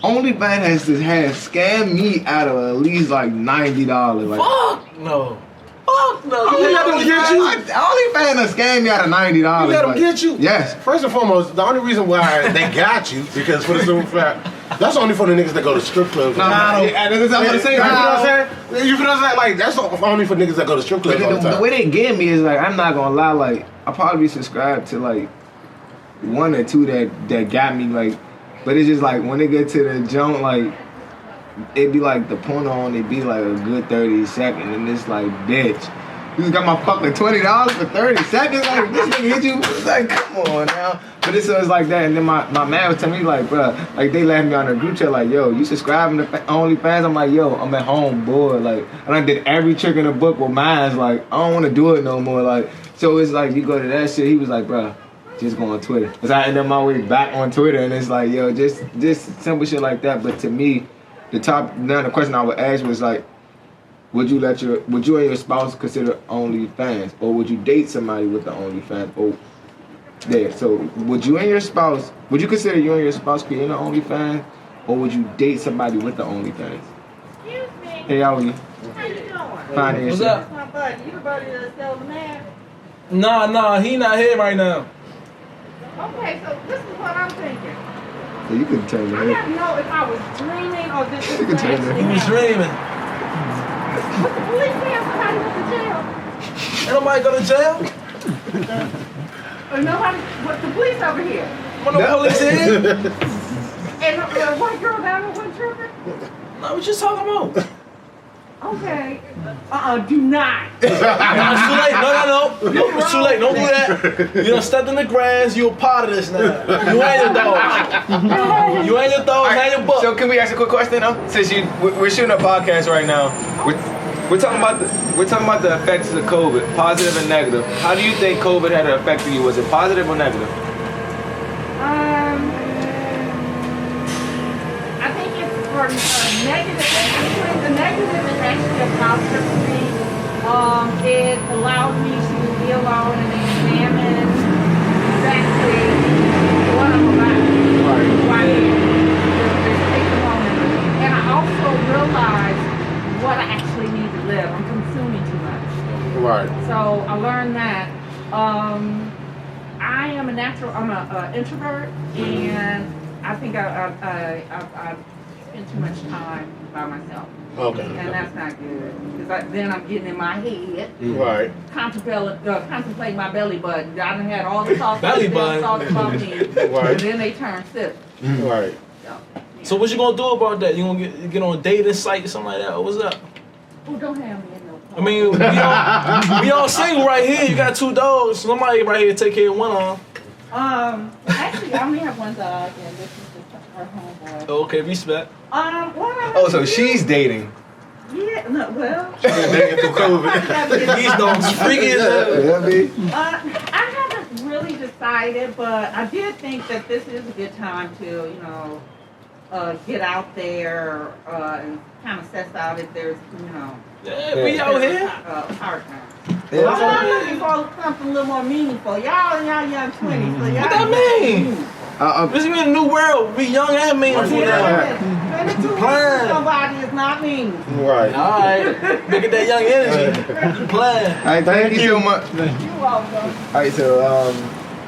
OnlyFans has scammed me out of at least like $90. Like, Fuck no. Fuck no. You let them get you. OnlyFans has scammed me out of $90. You let them like, get you? Yes. First and foremost, the only reason why they got you, because for the simple fact, that's only for the niggas that go to strip clubs. Yeah, that's what I'm gonna say. You feel what I'm saying? You feel what I'm saying? Like, that's only for niggas that go to strip clubs all the The time. way they get me is like, I'm not gonna lie, like, I'll probably be subscribed to like one or two that got me, like, but it's just like when they get to the jump, like, it be like the porno on it be like a good 30 seconds, and it's like, bitch, you just got my fucking $20 for 30 seconds? Like, this nigga hit you? It's like, come on now. But it's like that, and then my man was telling me, like, bro, like, they left me on the group chat, like, yo, you subscribing to OnlyFans? I'm like, yo, I'm at home bored, like, and I did every trick in the book with mine, like, I don't want to do it no more, like, so it's like, you go to that shit, he was like, bro, just go on Twitter. Cause I ended my way back on Twitter, and it's like, yo, just simple shit like that. But to me, the question I would ask was like, would you and your spouse consider OnlyFans, or would you date somebody with the OnlyFans? Or there, so would you consider you and your spouse creating an OnlyFans, or would you date somebody with the OnlyFans? Excuse me. Hey, how are you? How you doing? Fine, and What's yourself? up? My buddy. You the buddy that sells the man? Nah, he not here right now. Okay, so this is what I'm thinking. So you could turn your I head. gotta know if I was dreaming or this is You can turn it. actually He was happening. dreaming. But the police have somebody went to jail. Ain't nobody go to jail. Nobody, but the police over here. What no police in? And the white girl down there wasn't tripping? No, what you talking about? Okay. Do not. No, it's too late. No, it's too late. Don't do that. You done stepped in the grass. You a part of this now. You ain't your dog. You ain't your dog. Ain't your book. So can we ask a quick question though? Since we're shooting a podcast right now, we're talking about the effects of COVID, positive and negative. How do you think COVID had an effect on you? Was it positive or negative? I think it's for negative. Actually, the negative is actually a positive for me. It allowed me to be alone and examine exactly what I'm about. Right here. Just take a moment. And I also realized what I actually need to live. I'm consuming too much. Right. So I learned that I am I'm an introvert, and I think I spend too much time by myself. Okay. And that's not good, because then I'm getting in my head, Right. contemplating my belly button. I done had all the thoughts Belly button. about me, Right. and then they turn sick. Right. So, yeah. So what you gonna do about that? You gonna get on a dating site or something like that? Or what's up? Oh, don't have me in no I mean, we all single right here. You got 2 dogs. Somebody right here take care of one of them. actually, I only have one dog, and this is just her homeboy. Okay, respect. Oh, so she's dating. Yeah, no, well. Dating through COVID. These dogs freaky as hell. Yeah, me. I haven't really decided, but I did think that this is a good time to, get out there and kind of assess out if there's, Yeah, we out here. hard times. Yeah. I'm looking for something a little more meaningful. Y'all young 20s, so y'all. What that mean? This is in a new world. We young and meaningful now. 22 Plan. somebody is not meaningful. Right. All right, look at that young energy. Plan. All right, thank you so much. You welcome. All right, so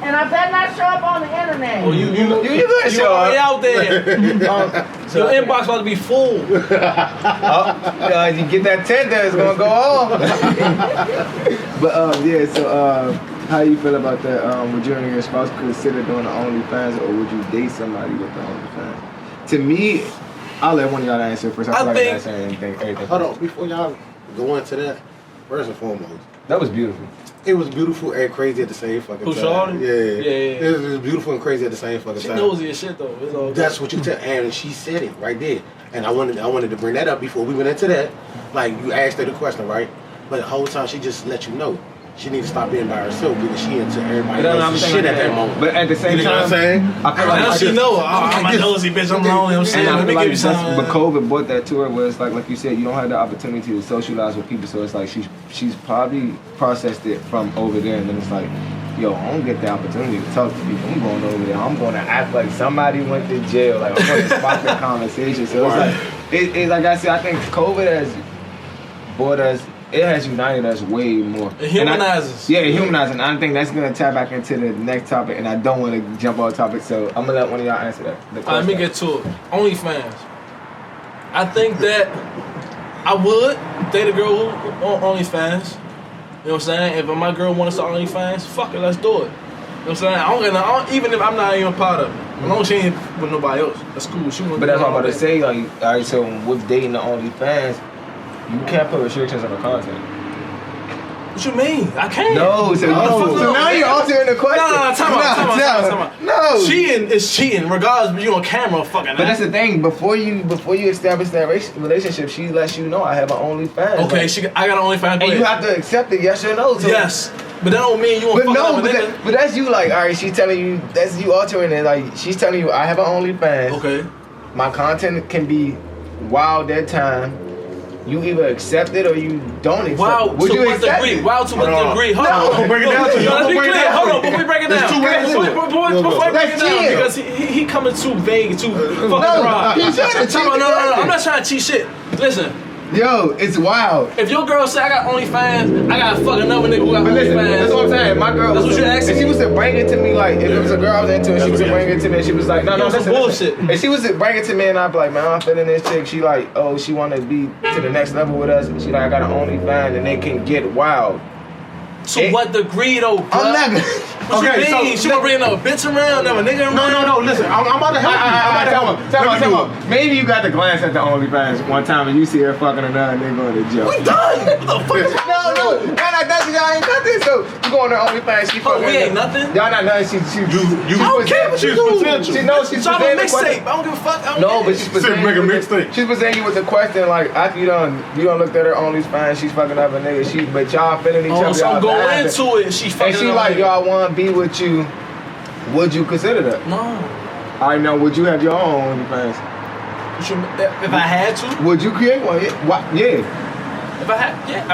And I better not show up on the internet. Oh, you good, you already Sean. out there. Your inbox about to be full. You get that tender, it's gonna go on. But yeah, so how you feel about that? Would you and your spouse consider doing the OnlyFans, or would you date somebody with the OnlyFans? To me, I'll let one of y'all answer first. I feel like I'm not saying everything. Hold on. Before y'all go into that, first and foremost, That was beautiful. it was beautiful and crazy at the same fucking Who, time. Shawty? Yeah. It was beautiful and crazy at the same fucking She time. nosy as shit though. It's all good. That's what you tell, and she said it right there. And I wanted to bring that up before we went into that. Like, you asked her the question, right? But the whole time she just let you know she need to stop being by herself because she into everybody else's shit at that moment. But at the same You know what I'm time, saying? I feel like Now she know. I'm a nosy bitch. I'm lonely. I'm saying. and I Let me feel give like you something. but COVID brought that to her, where it's like you said, you don't have the opportunity to socialize with people. So it's like she's probably processed it from over there, and then it's like, yo, I don't get the opportunity to talk to people. I'm going over there. I'm going to act like somebody went to jail. Like, I'm going to spark the conversation. So it's like, it's like I said, I think COVID has brought us. It has united us way more. It humanizes. It humanizes. And I think that's going to tap back into the next topic, and I don't want to jump off topic, so I'm going to let one of y'all answer that. Let me get to it. OnlyFans. I think that I would date a girl who on OnlyFans. You know what I'm saying? If my girl wants to start OnlyFans, fuck it, let's do it. You know what I'm saying? I don't, even if I'm not even part of it. As long as she ain't with nobody else, that's cool. She But that's what I'm about to say. Like, all right, so with dating the OnlyFans, you can't put restrictions on the content. What you mean? I can't. No, so now you're altering the question. No, time out. No. Cheating is cheating, regardless if you on camera or fucking. But that's the thing. Before you establish that relationship, she lets you know I have an OnlyFans. Okay, I got an OnlyFans. And you have to accept it, yes or no. So yes, but that don't mean you want to fuck up with nigga. But that's you. Like, all right, she's telling you. That's you altering it. Like, she's telling you I have an OnlyFans. Okay. My content can be wild that time. you either accept it or you don't accept Wow, it. Would to you what accept degree? it? Wow, to what degree? Hold No. on. Break it down to you. Let's be Break it clear. down. Hold on, before we break it There's down. two ways to it. Before I break it That's down, cheating. because he coming too vague, too fucking No, raw. he's trying to cheat. No, I'm not trying to cheat shit. Listen. Yo, it's wild. If your girl say I got OnlyFans, I gotta fuck another nigga who got But listen, OnlyFans. that's what I'm saying. My girl, That's what you asking and she me? was to bring it to me like if it was a girl I was into, and she was to bring it to me, and she was like, no, You on some listen. bullshit. And she was to bring it to me, and I'd be like, man, I'm feeling this chick. She like, oh, she want to be to the next level with us. And she like, I got an OnlyFans, and they can get wild. To what degree though, bro? I'm not gonna. What Okay, you mean? so- She gonna bring another bitch around, another nigga around? No. Listen, I'm about to help you. I'm about to help you. Tell me. Maybe you got to glance at the OnlyFans one time and you see her fucking another nigga on the joke. We done. What the fuck? No, y'all not nothing. Y'all ain't nothing. So you go on her OnlyFans, she fucking. We ain't nothing. Y'all not nothing. She's I don't care what you do. She knows she's Drop a presenting the mixtape. question. I don't give a fuck. I don't No, care. but she's presenting make a you with mixtape. She's presenting you with the question like after you done looked at her OnlyFans, she's fucking up a nigga. But y'all feeling each other. So y'all go vibing. into it. She fucking And she another like, nigga. yo, I want to be with you. Would you consider that? No. All right, now, would you have your own OnlyFans? If I had to. Would you create one? Yeah. What? Yeah. If I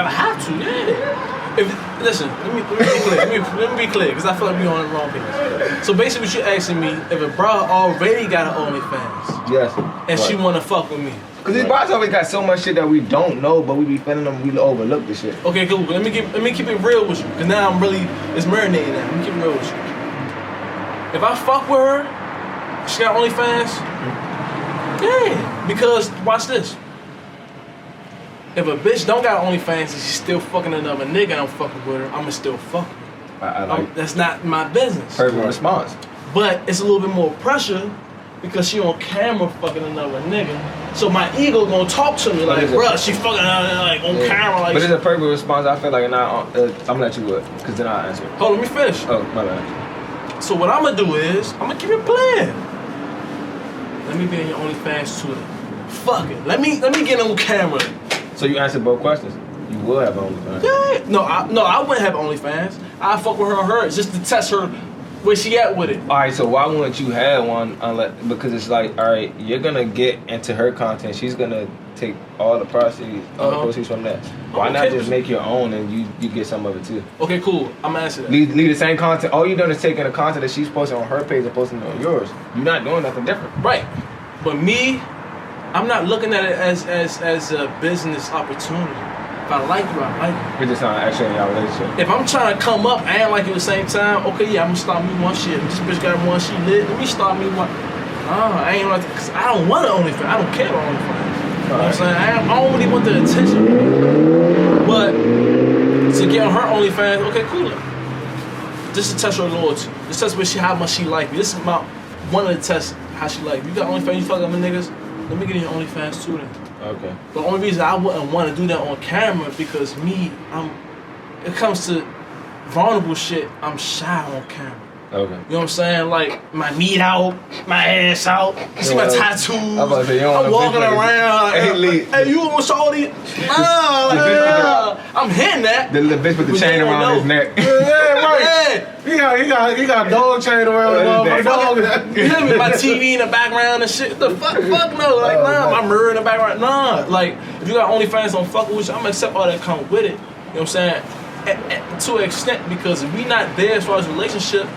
have to, yeah. Listen, let me be clear. Let me be clear, because I feel like we on the wrong page. So basically, what you're asking me, if a bro already got an OnlyFans Yes. and she wanna fuck with me, Because these bros always got so much shit that we don't know, but we be feeling them, we overlook the shit. okay, cool. Let me keep it real with you, because now it's marinating now. Let me keep it real with you. If I fuck with her, she got OnlyFans, yeah. Because watch this. If a bitch don't got OnlyFans and she's still fucking another nigga and I'm fucking with her, I'ma still fuck with her. I like That's not my business. perfect response. But it's a little bit more pressure because she on camera fucking another nigga. So my ego gonna talk to me like, is it? bruh, she fucking another like on camera like. But it's a perfect response. I feel like, and I'm gonna let you go, because then I'll answer. Hold on, let me finish. Oh, my bad. So what I'm gonna do is I'm gonna keep it playing. Let me be in your OnlyFans too. Fuck it. Let me get on camera. So you answered both questions. You will have OnlyFans. Yeah. No, I wouldn't have OnlyFans. I fuck with her on hers just to test her where she at with it. All right, so why wouldn't you have one? Because it's like, all right, you're gonna get into her content. She's gonna take all the proceeds, from that. Why not just make your own and you get some of it too? Okay, cool. I'm gonna answer that. Leave the same content. All you're doing is taking the content that she's posting on her page and posting it on yours. You're not doing nothing different. Right. But me, I'm not looking at it as a business opportunity. If I like you, I like you. We're just trying to actually in our relationship. If I'm trying to come up and like you at the same time, okay, yeah, I'm gonna start me one shit. This bitch got one, she lit. Let me start me one. Nah, I ain't like that, cause I don't want an OnlyFans. I don't care about OnlyFans. You know what I'm saying? I don't really want the attention. But to get on her OnlyFans, okay, cool. This is to test her loyalty. This test how much she like me. This is one of the tests how she like me. You got OnlyFans, you fuck up with niggas. Let me get in your OnlyFans too then. Okay. The only reason I wouldn't want to do that on camera because it comes to vulnerable shit, I'm shy on camera. Okay. You know what I'm saying? Like my meat out, my ass out. You see my tattoos. I'm about to say, you don't I'm want walking a bitch around. like- Hey, you want shorty? Nah, like, I'm hitting that. The little bitch with the But chain you don't around know. his neck. Yeah, right. Yeah. He got a dog chain around his motherfucking dog. You hear me? My TV in the background and shit. The fuck no. Like, nah, my mirror in the background. Nah. Like, if you got OnlyFans on fucking with you, I'm gonna accept all that come with it. You know what I'm saying? To an extent, because if we not there as far as relationship,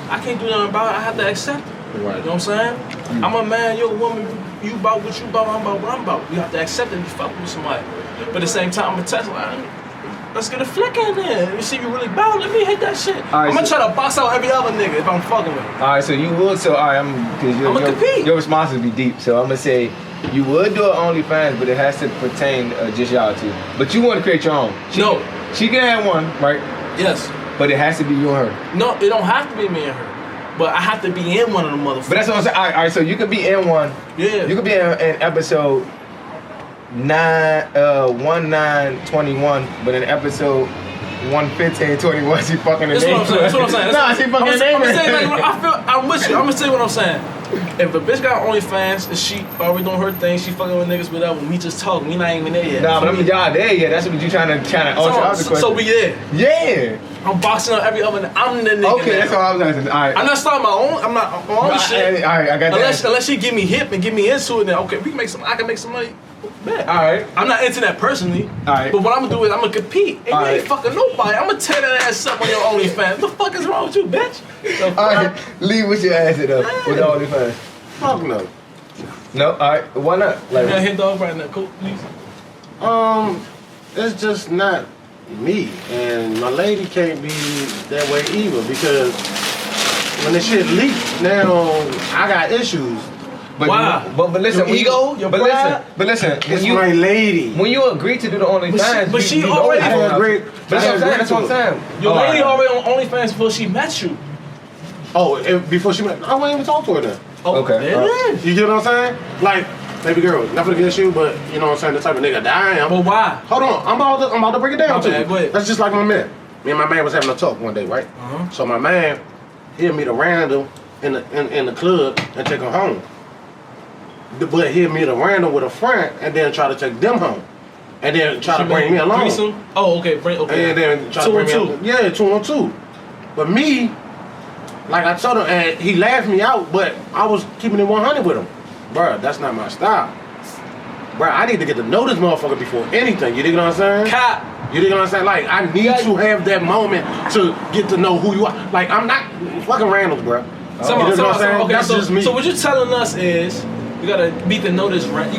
I can't do nothing about it. I have to accept it. Right. You know what I'm saying? I'm a man, you're a woman, you about what you about, I'm about what I'm about. You have to accept it if you fuck with somebody. But at the same time, I'm gonna test like, let's get a flick in there. Let me see if you really bout. Let me hit that shit. Right, I'm gonna so- try to box out every other nigga if I'm fucking with him. Alright, so you would, because I'ma compete. your responses be deep. So I'm gonna say you would do an OnlyFans, but it has to pertain just y'all two. But you want to create your own. No. She can have one, right? Yes. But it has to be you and her. No, it don't have to be me and her. But I have to be in one of the motherfuckers. But that's what I'm saying. All right, so you could be in one. Yeah. You could be in episode 1921, but in episode 11521, she fucking the That's what I'm saying. That's what I'm saying. Nah, she fucking the I'm neighbor. saying, like, I'm with you. I'm gonna say what I'm saying. If a bitch got OnlyFans and she already doing her thing, she fucking with niggas, whatever. We just talking. We not even there yet. Nah, but I mean, y'all there yet. That's what you trying to alter out the question. So we there. Yeah. I'm boxing up every other. I'm the nigga. Okay, now. that's all I was asking. All right. I'm not starting my own. I'm not on my own shit. All right, I got that. Unless she get me hip and get me into it, then okay, we can make some. I can make some money. Man, Alright. I'm not into that personally. Alright. But what I'm gonna do is I'm gonna compete. And you Alright. ain't fucking nobody. I'm gonna tear that ass up on your OnlyFans. What the fuck is wrong with you, bitch? The fuck? Alright, leave with your ass it up with the OnlyFans. Fuck no. No, alright, why not? You got Like, hit dog right now, cool, please. It's just not me, and my lady can't be that way either because when the shit leaks, now I got issues. but, Why? but listen, Your when ego? Your pride? listen, It's when my lady. you agree to do the OnlyFans, but she you know already- you I don't didn't have agree. to. But that's what I'm saying. That's what I'm saying. Your Oh, lady alright. already on OnlyFans before she met you. Oh, before she met, I wouldn't even talk to her then. Oh, Okay. there it is. You get what I'm saying? Like, baby girl, not for against you, but you know what I'm saying, the type of nigga that I am. But why? Hold on, I'm about to break it down My to bad, you. go ahead. That's just like my man. Me and my man was having a talk one day, right? Uh-huh. So my man, he'll meet a random in the club and take her home. But he'll meet a random with a friend and then try to take them home. And then try to bring me along. Threesome? Oh, okay. Okay. And then try to Two bring on me two. along. Yeah, 2-on-2. But me, like I told him, and he laughed me out, but I was keeping it 100 with him. Bruh, that's not my style. Bruh, I need to get to know this motherfucker before anything. You dig what I'm saying? Cop. You dig what I'm saying? Like, I need to have that moment to get to know who you are. Like, I'm not fucking randoms, bruh. You dig what I'm saying? Okay, That's just me. so what you're telling us is you gotta get to know this random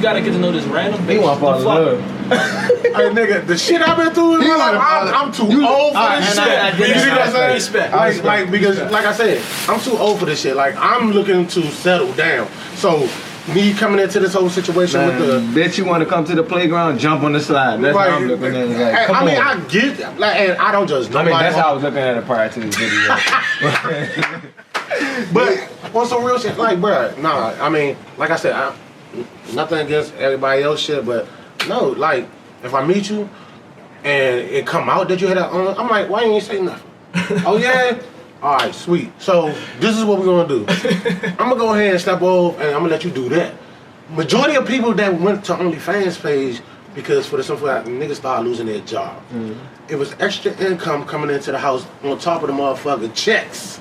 He bitch. want to fall in love. Hey, nigga, the shit I've been through in my life, I'm too old for this shit. I You dig what I'm saying? Respect. Like, because, like I said, I'm too old for this shit. Like, I'm looking to settle down. So, me coming into this whole situation with the... Bitch, you want to come to the playground, jump on the slide. That's Like, how I'm looking at it. Like, I come mean, on. I get that. Like, and I don't judge I nobody. mean, that's how I was looking at it prior to this video. But on some real shit, like, bruh, nah. I mean, like I said, nothing against everybody else shit, but no, like, if I meet you and it come out that you had that on, I'm like, why you ain't say nothing? Oh yeah? All right, sweet. So this is what we're gonna do. I'm gonna go ahead and step off, and I'm gonna let you do that. Majority of people that went to OnlyFans page because for the simple fact niggas started losing their job. It was extra income coming into the house on top of the motherfucking checks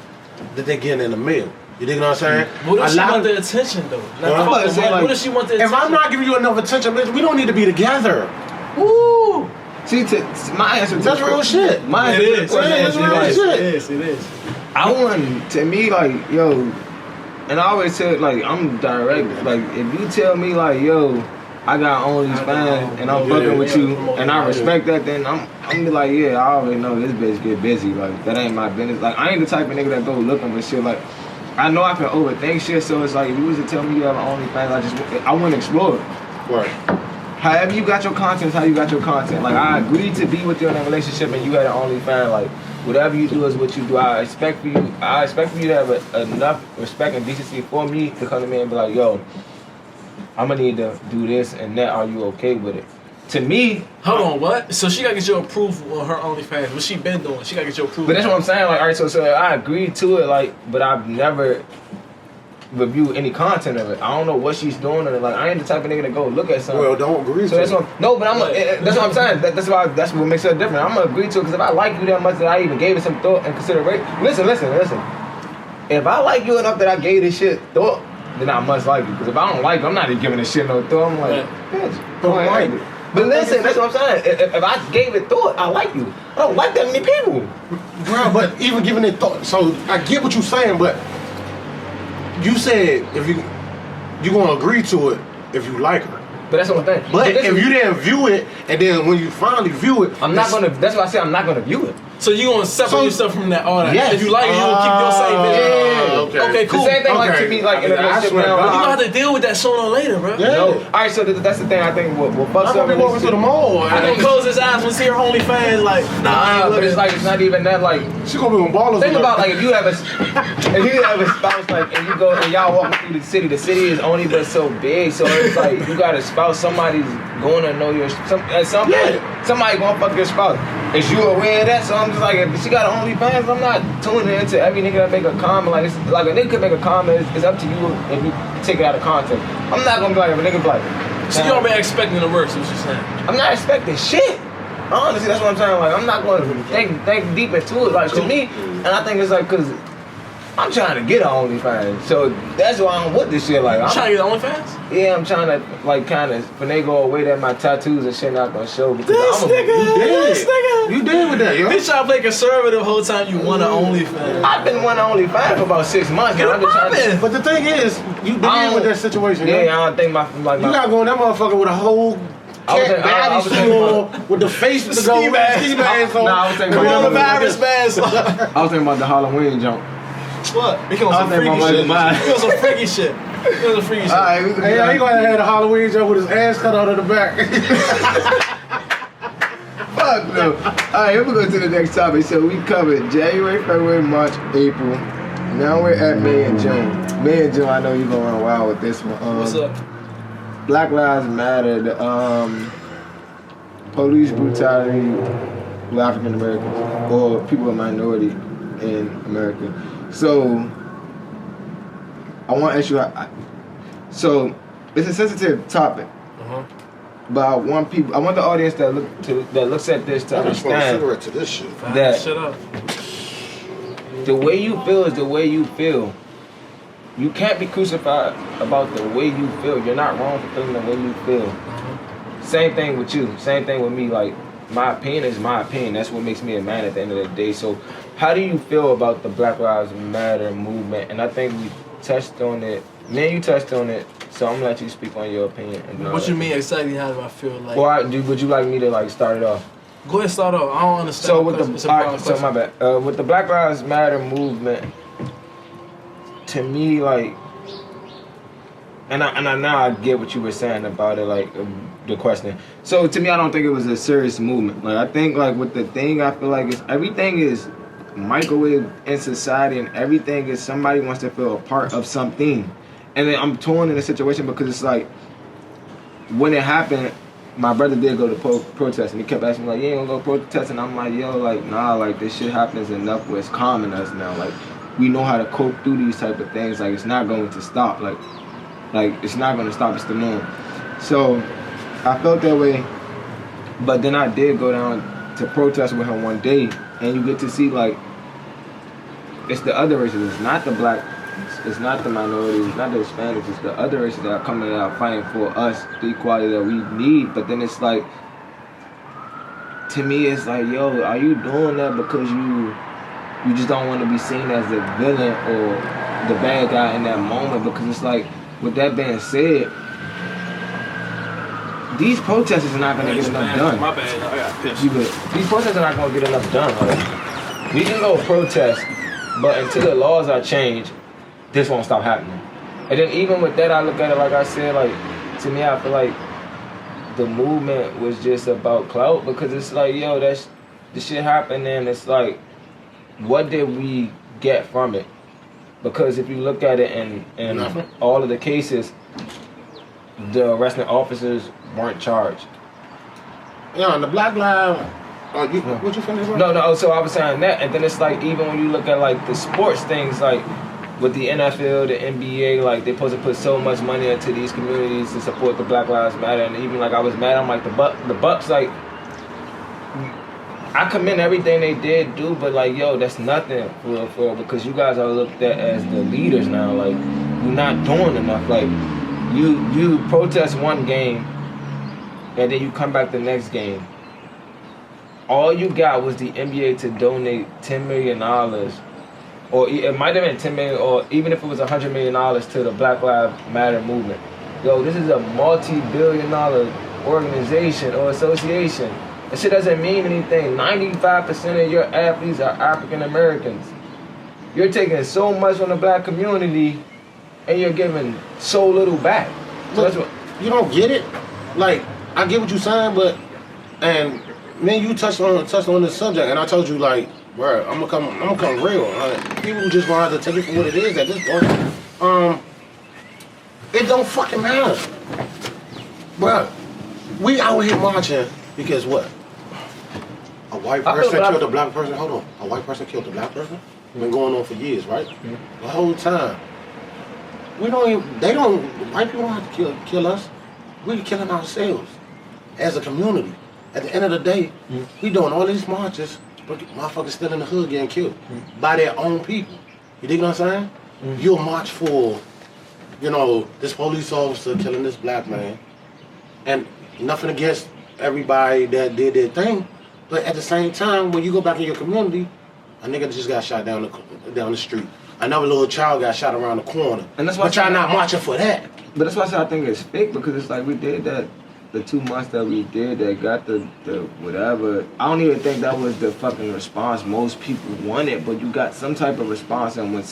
that they getting in the mail. You dig what I'm saying? What if A she lot want of- the attention though? Huh? Like, about to say, like, what if she want the If attention? I'm not giving you enough attention, bitch, we don't need to be together. Woo! See, my answer to That's real shit. My It answer to the is. question It is, is real like, shit. It is. I want, to me, like, yo, and I always tell, like, I'm direct. Like, if you tell me, like, yo, I got OnlyFans and I'm fucking with you, and I respect that, then I'm be like, yeah, I already know this bitch get busy. Like, that ain't my business. Like, I ain't the type of nigga that go looking for shit. Like, I know I can overthink shit, so it's like, if you was to tell me you have an OnlyFans, I wouldn't explore it. Right. However you got your content is how you got your content. Like, I agreed to be with you in a relationship and you had an OnlyFans. Like, whatever you do is what you do. I expect for you to have enough respect and decency for me to come to me and be like, yo, I'm gonna need to do this and that. Are you okay with it? To me, Hold on, what? So she gotta get your approval on her OnlyFans. What she been doing? She gotta get your approval. but that's what I'm saying. Like, all right, so I agreed to it. Like, but I've never reviewed any content of it. I don't know what she's doing. Or like, I ain't the type of nigga to go look at something. Well, don't agree So to that's it. what but that's what I'm saying. That's what makes it different. I'm gonna agree to it because if I like you that much that I even gave it some thought and consideration. Listen. If I like you enough that I gave this shit thought, then I must like you. Because if I don't like you, I'm not even giving this shit no thought. I'm like, bitch, Don't I like ain't. it. But listen, that's what I'm saying. If I gave it thought, I like you. I don't like that many people. Bro, but even giving it thought, so I get what you're saying, but you said if you gonna agree to it if you like her. But that's what I'm saying. But this if is- you didn't view it, and then when you finally view it, I'm not gonna. That's why I say I'm not gonna view it. So you gonna separate yourself from that all that? Yes. If you like it, you gonna keep your same vision. Yeah. Okay, cool. The same thing like Okay. to me, like in a I relationship swear to now. You God. gonna have to deal with that sooner or later, bro. Yeah. No. All right, so that's the thing. I think what fucks I'm up. gonna be walking to the mall. I can close his eyes when see her OnlyFans like, nah, I Nah, ain't but looking. it's like it's not even that. Like, She gonna be on ballers. think about like if you have a spouse like and you go and y'all walking through the city. The city is only but so big, so it's like you got a spouse. Somebody's going to know your at some point. Somebody gonna fuck your spouse. Is you aware of that? So I'm just like, if she got OnlyFans, I'm not tuning into every nigga that make a comment. Like, it's, like a nigga could make a comment. It's up to you if you take it out of context. I'm not gonna be like, if a nigga be like, So you already expecting the worst, is what you're saying. I'm not expecting shit. Honestly, that's what I'm saying. Like, I'm not going to think deep into it. Like, to me, and I think it's like, cause I'm trying to get an OnlyFans, so that's why I'm with this shit. Like, You trying to get OnlyFans? yeah, I'm trying to like kind of finagle away that my tattoos and shit not gonna show because This nigga. You did with that, yo. Bitch, trying to play conservative the whole time you want an OnlyFans. I've been wanting OnlyFans for about 6 months. Get I've been trying poppin'. But the thing is, you did with that situation. Yeah, yo. I don't think my You gotta go in that motherfucker with a whole I was cat thinking- I body was suit thinking on, with the face to go Ski with mask. the ski mask on. Nah, I was thinking about Coronavirus mask. I was thinking about the Halloween jump. What? We on I some was thinking freaky about shit. my We on some freaky shit. We on some freaky shit. Alright, we Hey, he gonna have a Halloween jump with his ass cut out of the back. fuck no. Alright, here we go to the next topic. So we covered January, February, March, April. Now we're at May and June. May and June, I know you're going to run wild with this one. What's up? Black Lives Matter, the police brutality with African Americans or people of minority in America. So I want to ask you. So it's a sensitive topic, but I want the audience that looks at this to I just want a understand cigarette to this shit. that Shut up. the way you feel is the way you feel. You can't be crucified about the way you feel. You're not wrong for feeling the way you feel. Same thing with you. Same thing with me. Like, my opinion is my opinion. That's what makes me a man at the end of the day. So, how do you feel about the Black Lives Matter movement? And I think we touched on it. Me and you touched on it. So I'm gonna let you speak on your opinion. And What you mean exactly? How do I feel like? Well, would you like me to like start it off? Go ahead, start off. I don't understand. So with It's the a broad so my question. bad. With the Black Lives Matter movement, to me, like, and I now I get what you were saying about it, like the question. So to me, I don't think it was a serious movement. Like, I think like with the thing, I feel like everything is microwave in society, and everything is somebody wants to feel a part of something. And then I'm torn in a situation because it's like when it happened. My brother did go to protest, and he kept asking me, like, you ain't gonna go protest? And I'm like, yo, like, nah, like, this shit happens enough where it's calming us now. Like, we know how to cope through these type of things. Like, it's not going to stop. Like it's not going to stop. It's the norm. So, I felt that way. But then I did go down to protest with him one day, and you get to see, like, it's the other races. It's not the black. It's not the minorities, it's not the Hispanics, it's the other races that are coming out fighting for us, the equality that we need. But then it's like, to me, it's like, yo, are you doing that because you just don't want to be seen as the villain or the bad guy in that moment? Because it's like, with that being said, these protesters are not going to get enough done. My bad. I got pissed. These protesters are not going to get enough done. Like, we can go protest, but until the laws are changed, this won't stop happening. And then even with that, I look at it like I said, like, to me, I feel like the movement was just about clout, because it's like, yo, the shit happened, and it's like, what did we get from it? Because if you look at it in all of the cases, the arresting officers weren't charged. Yeah, and the Black Lives. What you finish with? No. So I was saying that, and then it's like, even when you look at like the sports things, like with the NFL, the NBA, like they're supposed to put so much money into these communities to support the Black Lives Matter, and even like I was mad, I'm like the Bucks, like, I commend everything they did do, but like, yo, that's nothing for real, because you guys are looked at as the leaders now. Like, you're not doing enough. Like, you protest one game, and then you come back the next game. All you got was the NBA to donate $10 million, or it might have been $10 million, or even if it was $100 million to the Black Lives Matter movement. Yo, this is a multi-billion-dollar organization or association. That shit doesn't mean anything. 95% of your athletes are African Americans. You're taking so much from the black community, and you're giving so little back. So Look, that's what. You don't get it. Like, I get what you're saying, but man, you touched on this subject, and I told you, like, bro, I'm gonna come real. People just gonna have to take it for what it is at this point. It don't fucking matter, bro. We out here marching because what? A white person killed a black person. Hold on, a white person killed a black person. Been going on for years, right? The whole time. White people don't have to kill us. We're killing ourselves as a community. At the end of the day, we doing all these marches, but motherfuckers still in the hood getting killed by their own people. You dig what I'm saying? Mm-hmm. You'll march for, you know, this police officer killing this black man. And nothing against everybody that did their thing. But at the same time, when you go back in your community, a nigga just got shot down the street. Another little child got shot around the corner. And that's why but y'all not marching for that. But that's why I say I think it's fake, because it's like we did that, the 2 months that we did that got the whatever. I don't even think that was the fucking response most people wanted, but you got some type of response, and when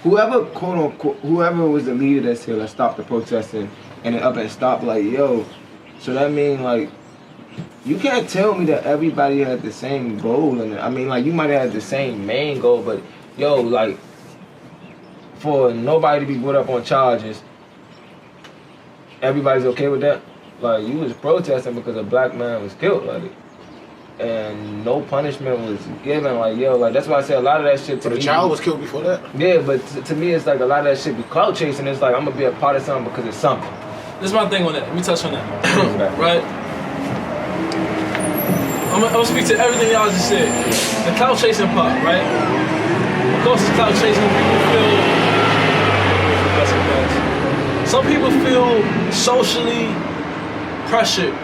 whoever quote unquote whoever was the leader that's here, let's stop the protesting, and then up and stop, like, yo, so that mean like you can't tell me that everybody had the same goal, and I mean like you might have had the same main goal, but yo, like for nobody to be put up on charges, everybody's okay with that? Like, you was protesting because a black man was killed, like, and no punishment was given, like, yo, like, that's why I say a lot of that shit to me. But the child was killed before that? Yeah, but to me, it's like a lot of that shit be clout chasing. It's like, I'm gonna be a part of something because it's something. This is my thing on that. Let me touch on that. Right? I'm gonna speak to everything y'all just said. The clout chasing part, right? Of course, it's clout chasing. Some people feel socially pressured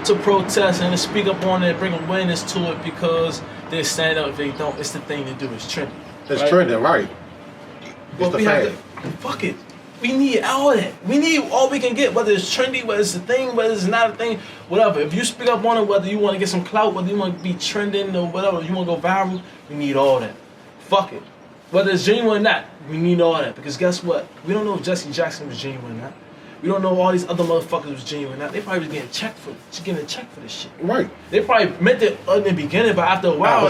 to protest and to speak up on it, bring awareness to it because they stand up. If they don't, it's the thing to do. It's trending. It's trending, right? But we have to, fuck it. We need all that. We need all we can get, whether it's trendy, whether it's a thing, whether it's not a thing, whatever. If you speak up on it, whether you want to get some clout, whether you want to be trending or whatever, you want to go viral, we need all that. Fuck it. Whether it's genuine or not, we need all that. Because guess what? We don't know if Jesse Jackson was genuine or not. We don't know if all these other motherfuckers was genuine or not. They probably was getting a check for this shit. Right. They probably meant it in the beginning, but after a while,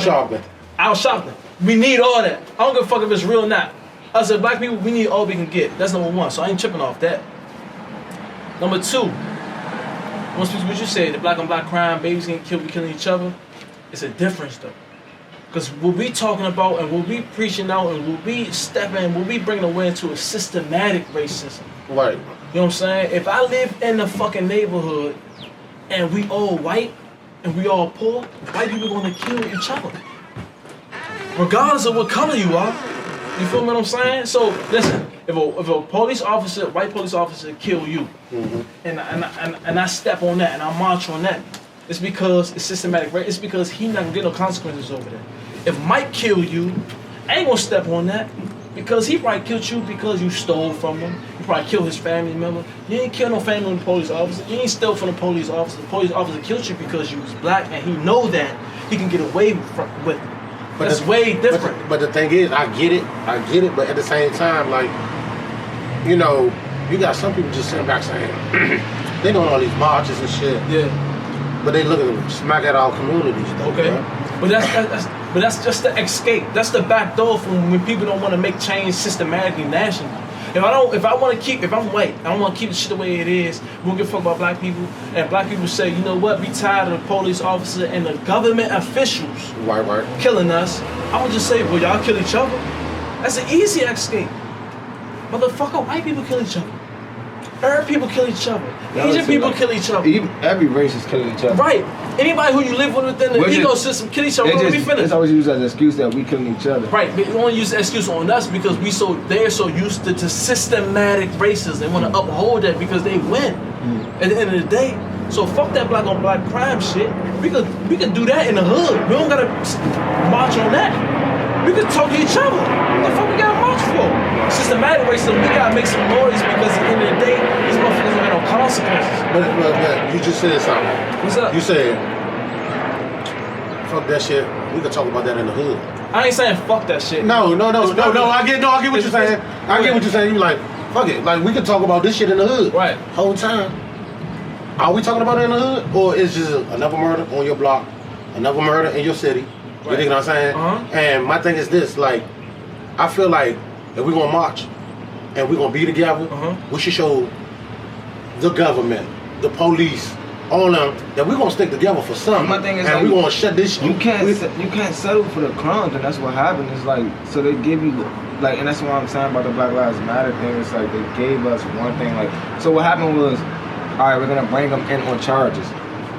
Al Sharpton. We need all that. I don't give a fuck if it's real or not. Us as black people, we need all we can get. That's number one. So I ain't tripping off that. Number two, once what you say, the black on black crime, babies getting killed, we killing each other. It's a difference though. Because what we talking about and what we preaching out and what we stepping, what we bringing awareness to is systematic racism. Right. You know what I'm saying? If I live in the fucking neighborhood and we all white and we all poor, white people gonna kill each other. Regardless of what color you are. You feel what I'm saying? So listen, if a police officer, white police officer kill you, and I step on that and I march on that, it's because it's systematic, right? It's because he not gonna get no consequences over that. If Mike kill you, I ain't gonna step on that because he probably killed you because you stole from him. You probably killed his family member. You ain't kill no family of the police officer. You ain't steal from the police officer. The police officer killed you because you was black and he know that he can get away with it. But that's way different. But the thing is, I get it, but at the same time, like, you know, you got some people just sitting back saying, they doing all these marches and shit. Yeah. But they looking to smack at our communities though. Okay. Bro. But that's just the escape. That's the back door from when people don't want to make change systematically nationally. If I'm white, I don't want to keep the shit the way it is. We don't give a fuck about black people. And black people say, you know what, we tired of the police officer and the government officials killing us. I would just say, well, y'all kill each other. That's an easy escape. Motherfucker, white people kill each other. Arab people kill each other. Asian people kill each other. Every race is killing each other. Right. Anybody who you live with within the ecosystem kill each other. It's always used as an excuse that we killing each other. Right, but you want to use the excuse on us because they're so used to systematic racism. They want to uphold that because they win at the end of the day. So fuck that black on black crime shit. We could do that in the hood. We don't gotta march on that. We could talk to each other. What the fuck we gotta march for? Systematic racism, we gotta make some noise because at the end of the day, these motherfuckers don't have no consequences. But you just said something. What's up? You said, fuck that shit. We could talk about that in the hood. I ain't saying fuck that shit. No. I get what you're saying. I get what you're saying. You like, fuck it. Like we could talk about this shit in the hood. Right. Whole time. Are we talking about it in the hood, or is just another murder on your block, another murder in your city? You think what I'm saying? And my thing is this, like, I feel like if we're gonna march and we're gonna be together, we should show the government, the police, all them that we're gonna stick together for something. My thing is, and like, we're gonna shut this shit. You can't settle for the crumbs, and that's what happened. It's like, so they give you, like, and that's what I'm saying about the Black Lives Matter thing. It's like they gave us one thing, like, so what happened was, all right, we're gonna bring them in on charges.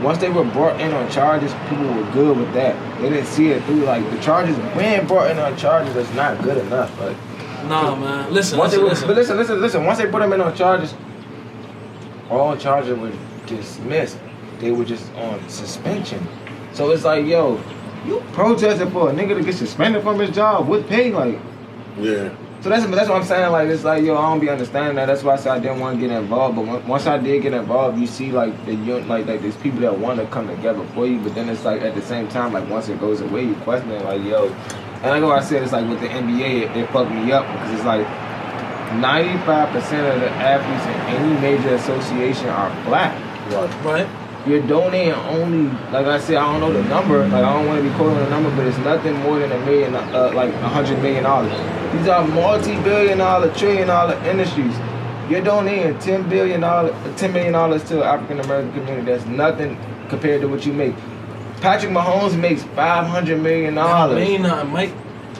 Once they were brought in on charges, people were good with that. They didn't see it through, like, the charges, being brought in on charges is not good enough. Like, Nah, man. Listen, Once listen. But listen. Once they put them in on charges, all charges were dismissed. They were just on suspension. So it's like, yo, you protesting for a nigga to get suspended from his job with pay, like. Yeah. So that's what I'm saying. Like, it's like, yo, I don't be understanding that. That's why I said I didn't want to get involved. But once I did get involved, you see like like there's people that want to come together for you. But then it's like at the same time, like once it goes away, you question it. Like, yo, and like what I said, it's like with the NBA, it fucked me up because it's like 95% of the athletes in any major association are black. Right. You're donating only, like I said, I don't know the number. Like I don't want to be quoting the number, but it's nothing more than $1 million, like $100 million. These are multi-billion-dollar, trillion-dollar industries. You're donating $10 million to the African American community. That's nothing compared to what you make. Patrick Mahomes makes $500 million. That don't mean nothing,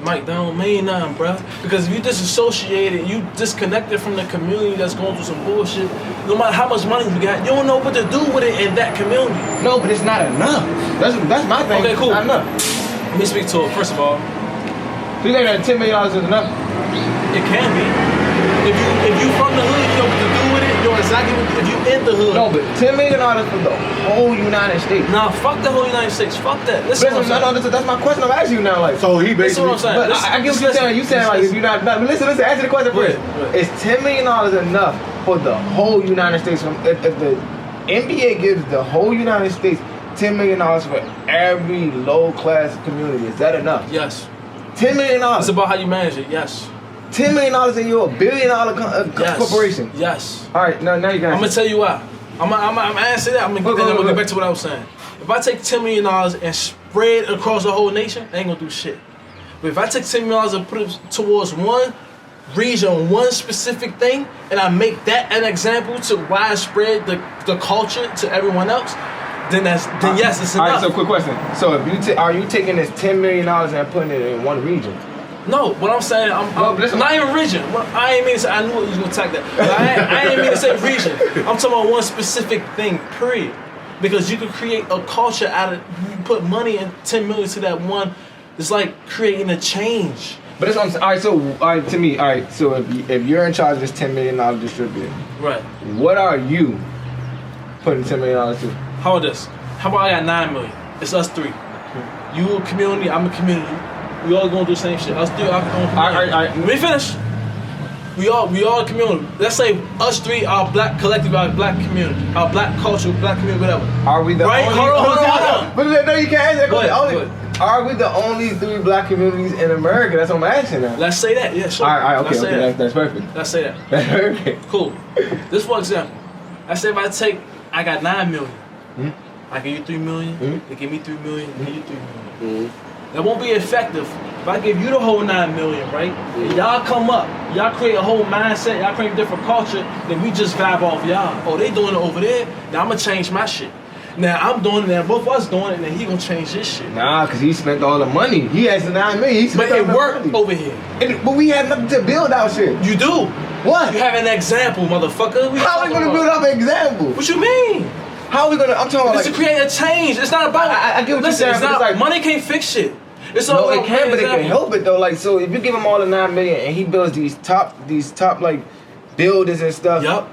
Mike, that don't mean nothing, bro. Because if you disassociated, you disconnected from the community that's going through some bullshit, no matter how much money you got, you don't know what to do with it in that community. No, but it's not enough. That's my thing. Okay, cool. It's not enough. Let me speak to it. First of all, Do you think that $10 million is enough? it can be. If you from the hood, you know what to do with it. You know exactly what, if you in the hood. No, but $10 million for the whole United States. Nah, fuck the whole United States. Fuck that. Listen, That's my question. I'm asking you now. Like, So he listen basically. what I'm saying. but I get what you're saying. You saying like if you're not. But listen. Answer the question first. Right. Is $10 million enough for the whole United States? If the NBA gives the whole United States $10 million for every low class community, is that enough? Yes. $10 million. It's about how you manage it. Yes. $10 million and you're $1 billion Yes. corporation. Yes. All right, now you got. I'm gonna tell you why. I'm answer that. I'm gonna get back to what I was saying. If I take $10 million and spread across the whole nation, I ain't gonna do shit. But if I take $10 million and put it towards one region, one specific thing, and I make that an example to widespread the culture to everyone else, then yes, it's enough. All right, so quick question. So if you are you taking this $10 million and putting it in one region? No, what I'm saying, I'm listen. not even region. I ain't mean to say, I knew you was gonna attack that. But I ain't mean to say region. I'm talking about one specific thing, period. Because you can create a culture out of, you put money and 10 million to that one, it's like creating a change. But that's what I'm saying. All right, to me, all right, so if you're in charge of this $10 million distributor, Right. what are you putting $10 million to? How about this? How about I got 9 million? It's us three. You a community, I'm a community. We all gonna do the same shit. Us three, All right. Let me finish. We all a community. Let's say us three are black collective, our black community, our black culture, black community, whatever. Are we the Right, only? hold on. But no, you can't answer that Go question. ahead. Are we the only 3 black communities in America? That's what I'm asking now. Let's say that. Yeah, sure. All right, Let's say okay. that. That's perfect. Let's say that. That's perfect. Cool. This for example. I say if I got 9 million. I give you 3 million. They give me 3 million. They give you 3 million. That won't be effective if I give you the whole 9 million, right? And y'all come up, y'all create a whole mindset, y'all create a different culture, then we just vibe off y'all. Oh, they doing it over there. Now I'm gonna change my shit. Now I'm doing it, now both of us doing it, and then he gonna change his shit. Nah, cause he spent all the money. He has the $9 million. He spent But all it the worked money. over here. But we had nothing to build out shit. You do. What? You have an example, motherfucker. How are we gonna build up an example? What you mean? How are we gonna? I'm talking about It's to create a change. It's not about. I get what listen, you're saying, it's but not, it's like money can't fix shit. It's no, all it about can, but it example. can help it though. Like, so if you give him all the $9 million and he builds these top like buildings and stuff. Yup.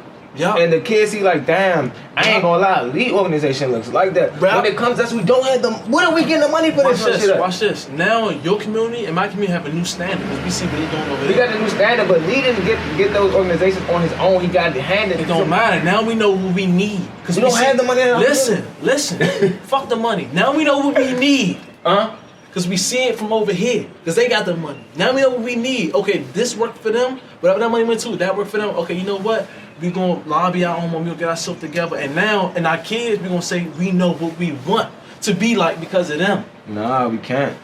And the kids see like, damn, I ain't gonna lie, elite organization looks like that. Bruh. When it comes to us, we don't have the. What are we getting the money for Watch this? this. Watch this. Now your community and my community have a new standard because we see what they doing over He there. got a new standard, but Lee didn't get those organizations on his own. He got it handed. It don't matter. Now we know what we need. Cause We don't have the money in our Listen. Fuck the money. Now we know what we need. Cause we see it from over here. Cause they got the money. Now we know what we need. Okay, this worked for them. Whatever that money went to, that worked for them. Okay, you know what? We gonna lobby our own money. We gonna get ourselves together. And now, and our kids, we gonna say we know what we want to be like because of them. Nah, we can't.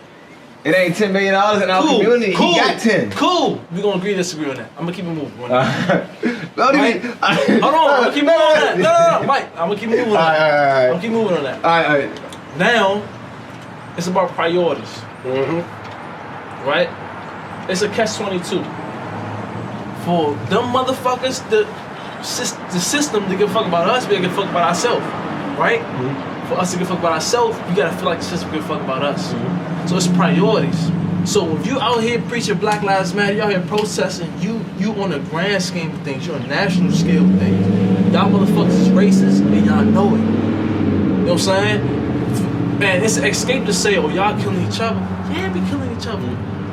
It ain't $10 million in our community. Cool. He got 10. Cool. We gonna agree to disagree on that. I'm gonna keep it moving. Hold Right? Hold on. I'm gonna keep moving on that. No, Mike. I'm gonna keep moving on that. I'm gonna keep moving on that. All right. Now, it's about priorities. Right? It's a catch-22. For them motherfuckers, the system to give a fuck about us, we gotta give a fuck about ourselves. Right? For us to give a fuck about ourselves, we gotta feel like the system give a fuck about us. So it's priorities. So if you out here preaching Black Lives Matter, you out here protesting, you on a grand scheme of things, you on a national scale of things. Y'all motherfuckers is racist and y'all know it. You know what I'm saying? Man, it's an escape to say, oh, y'all killing each other. Yeah, we killing each other.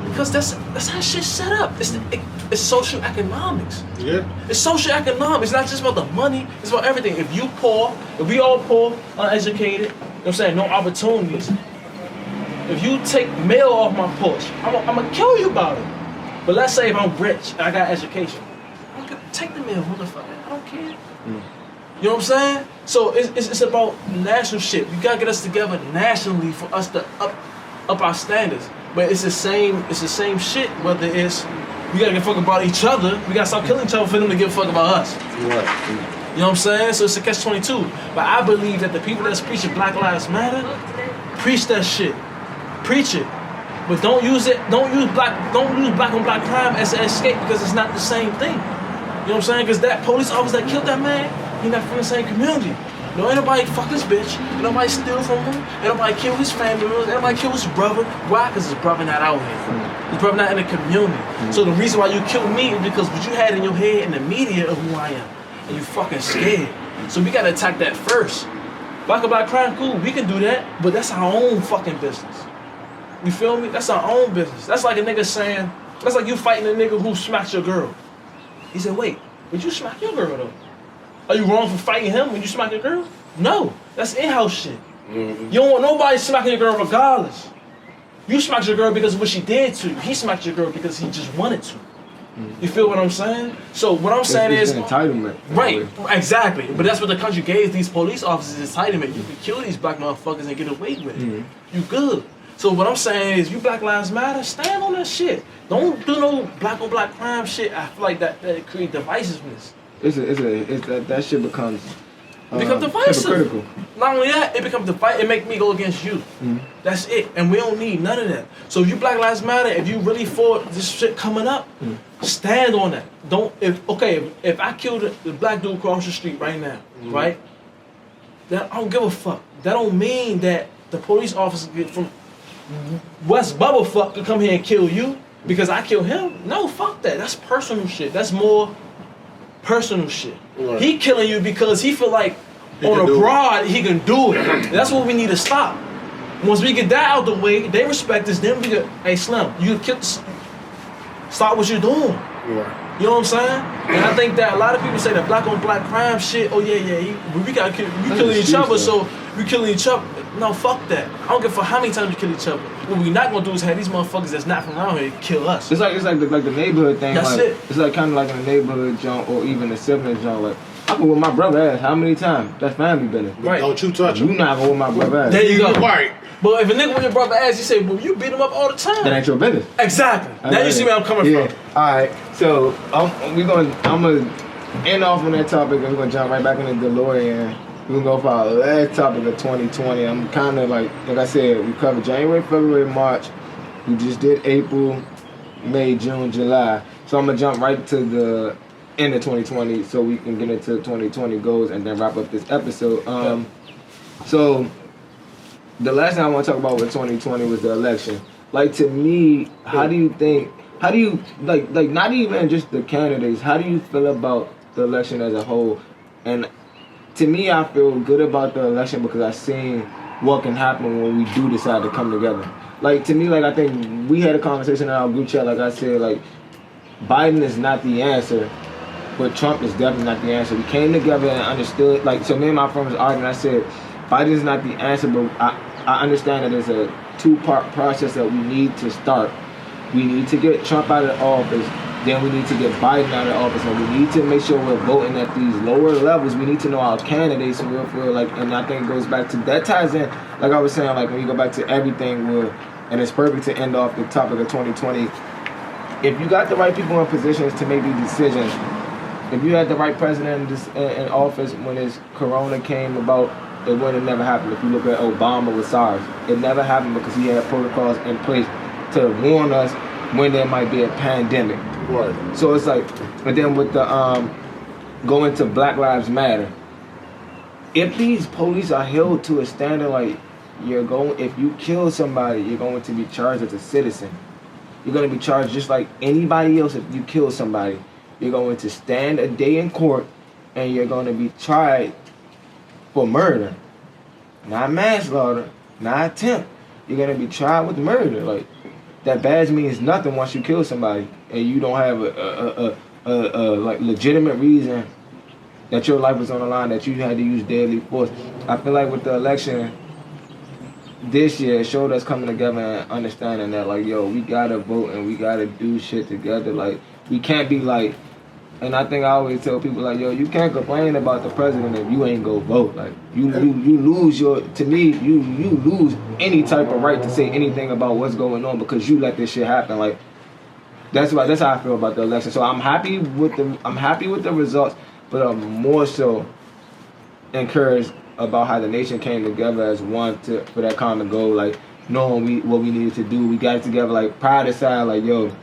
Because that's how shit's set up. It's social economics. Yeah. It's social economics. It's not just about the money. It's about everything. If you poor, if we all poor, uneducated, you know what I'm saying, no opportunities. If you take mail off my porch, I'm gonna kill you about it. But let's say if I'm rich and I got education, I'm gonna take the mail, motherfucker. I don't care. You know what I'm saying? So it's about national shit. You gotta get us together nationally for us to up our standards. But it's the same shit. Whether it's we gotta give a fuck about each other, we gotta stop killing each other for them to give a fuck about us. Right. You know what I'm saying? So it's a catch-22. But I believe that the people that's preaching Black Lives Matter, preach that shit. Preach it. But don't use black on black crime as an escape because it's not the same thing. You know what I'm saying? Because that police officer that killed that man, he not from the same community. No, ain't nobody fuck his bitch. Ain't nobody steal from him. Ain't nobody kill his family members. Ain't nobody kill his brother. Why? Because his brother not out here. His brother not in the community. So the reason why you killed me is because what you had in your head in the media of who I am. And you fucking scared. So we gotta attack that first. Black on black crime, cool, we can do that, but that's our own fucking business. You feel me? That's our own business. That's like a nigga saying, that's like you fighting a nigga who smacks your girl. He said, wait, but you smack your girl though? Are you wrong for fighting him when you smack your girl? No, that's in-house shit. You don't want nobody smacking your girl regardless. You smacked your girl because of what she did to you. He smacked your girl because he just wanted to. You feel what I'm saying? So what I'm saying is entitlement. Right, exactly. But that's what the country gave these police officers, entitlement. You can kill these black motherfuckers and get away with it. You good. So what I'm saying is, you Black Lives Matter, stand on that shit. Don't do no black on black crime shit. I feel like that create divisiveness. That shit becomes divisive. hypocritical. Not only that, it becomes divisive. It make me go against you. That's it. And we don't need none of that. So if you Black Lives Matter, if you really for this shit coming up, stand on that. If I kill the black dude across the street right now, right? That I don't give a fuck. That don't mean that the police officer from West Bubblefuck could come here and kill you because I kill him. No, fuck that. That's personal shit. That's more personal shit. Right. He killing you because he feel like on a broad he can do it. That's what we need to stop. Once we get that out the way, they respect us. Then we go, hey Slim, you stop what you're doing. Right. You know what I'm saying? And I think that a lot of people say that black on black crime shit. Oh yeah, we got killing each other, so we killing each other. No, fuck that. I don't give a fuck how many times we kill each other. What we not gonna do is have these motherfuckers that's not from around here kill us. It's like the neighborhood thing. That's like, it. It's like kind of like in a neighborhood joint or even a sibling joint. Like I can whip my brother ass how many times? That's family business. Right. Don't you touch him. You not gonna whip my brother ass. There you go. Right. But if a nigga with your brother ass, you say, well, you beat him up all the time. That ain't your business. Exactly. Now you see where I'm coming from. Alright, so I'm gonna end off on that topic and we're gonna jump right back into DeLorean. We're gonna go for our last topic of 2020. I'm kinda like I said, we covered January, February, March. We just did April, May, June, July. So I'm gonna jump right to the end of 2020 so we can get into 2020 goals and then wrap up this episode. So the last thing I want to talk about with 2020 was the election. Like to me, how do you like not even just the candidates, how do you feel about the election as a whole? And to me, I feel good about the election because I've seen what can happen when we do decide to come together. Like to me, like I think we had a conversation in our group chat, like I said, like Biden is not the answer, but Trump is definitely not the answer. We came together and understood, like, so me and my friend was arguing, I said, Biden is not the answer, but I understand that there's a two-part process that we need to start. We need to get Trump out of office, then we need to get Biden out of office, and we need to make sure we're voting at these lower levels. We need to know our candidates, and we'll feel like, and I think it goes back to, that ties in, like I was saying, like when you go back to everything, and it's perfect to end off the topic of 2020. If you got the right people in positions to make these decisions, if you had the right president in office when this corona came about, it would have never happened. If you look at Obama with SARS, it never happened because he had protocols in place to warn us when there might be a pandemic. Right. So it's like, but then with the going to Black Lives Matter, if these police are held to a standard like if you kill somebody, you're going to be charged as a citizen. You're gonna be charged just like anybody else if you kill somebody. You're going to stand a day in court, and you're gonna be tried for murder, not manslaughter, not attempt. You're gonna be tried with murder. Like that badge means nothing once you kill somebody, and you don't have a like legitimate reason that your life was on the line, that you had to use deadly force. I feel like with the election this year, it showed us coming together and understanding that, like, yo, we gotta vote and we gotta do shit together. Like, we can't be like, and I think I always tell people, like, yo, you can't complain about the president if you ain't go vote. Like, you lose your, to me, you lose any type of right to say anything about what's going on because you let this shit happen. Like, that's how I feel about the election. So I'm happy with the results, but I'm more so encouraged about how the nation came together as one for that common goal. Like, knowing what we needed to do, we got it together. Like, pride aside, like, yo,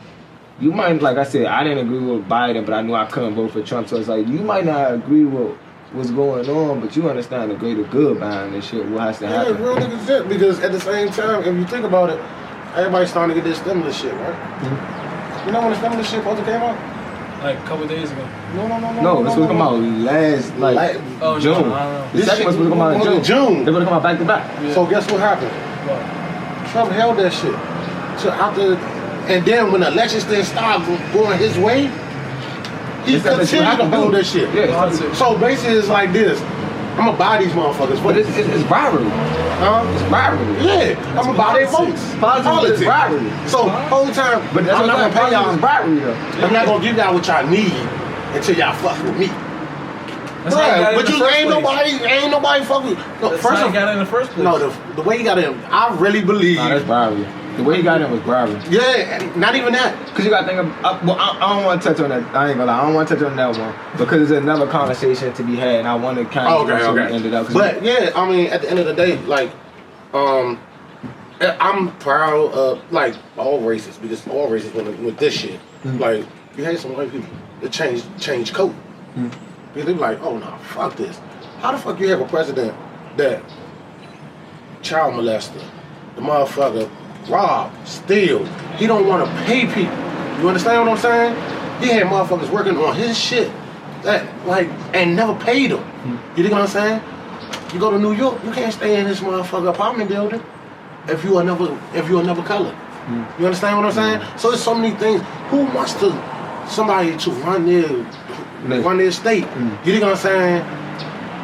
you might, like I said, I didn't agree with Biden, but I knew I couldn't vote for Trump. So it's like, you might not agree with what's going on, but you understand the greater good behind this shit, what has to happen. Yeah, real niggas shit, because at the same time, if you think about it, everybody's starting to get this stimulus shit, right? Mm-hmm. You know when the stimulus shit supposed to came out? Like a couple days ago. No, this was come out last, June. No, The second was supposed to come out in June. They would come out back to back. Yeah. So guess what happened? What? Trump held that shit. So after, and then when the elections didn't start going his way, he continued to hold that shit. Yeah. So basically it's like this. I'm gonna buy these motherfuckers. But it's bribery. It's bribery. Yeah, I'm gonna buy their votes. Politics is bribery. So whole time, But that's I'm what not gonna pay y'all. It's bribery though. I'm not gonna give y'all what y'all need until y'all fuck with me. That's how you got But in the you first ain't nobody fuck with. No, That's first how of you got in the first place. no, the way you got in, I really believe. Nah, that's bribery. The way he got in was bribery. Yeah, not even that. Because you got to think of, well, I don't want to touch on that. I ain't gonna lie, I don't want to touch on that one because there's another conversation to be had, and I want to kind of Okay. end it up. But yeah, I mean, at the end of the day, like, I'm proud of like all races because all races with this shit. Mm-hmm. Like, you had some white people that change code. Mm-hmm. Because they be like, oh no, fuck this. How the fuck you have a president that child molester, the motherfucker rob, steal, he don't want to pay people. You understand what I'm saying? He had motherfuckers working on his shit that like and never paid them. You know what I'm saying? You go to New York, you can't stay in this motherfucker apartment building if you another color. You understand what I'm saying? So there's so many things. Who wants somebody to run their state? You know what I'm saying?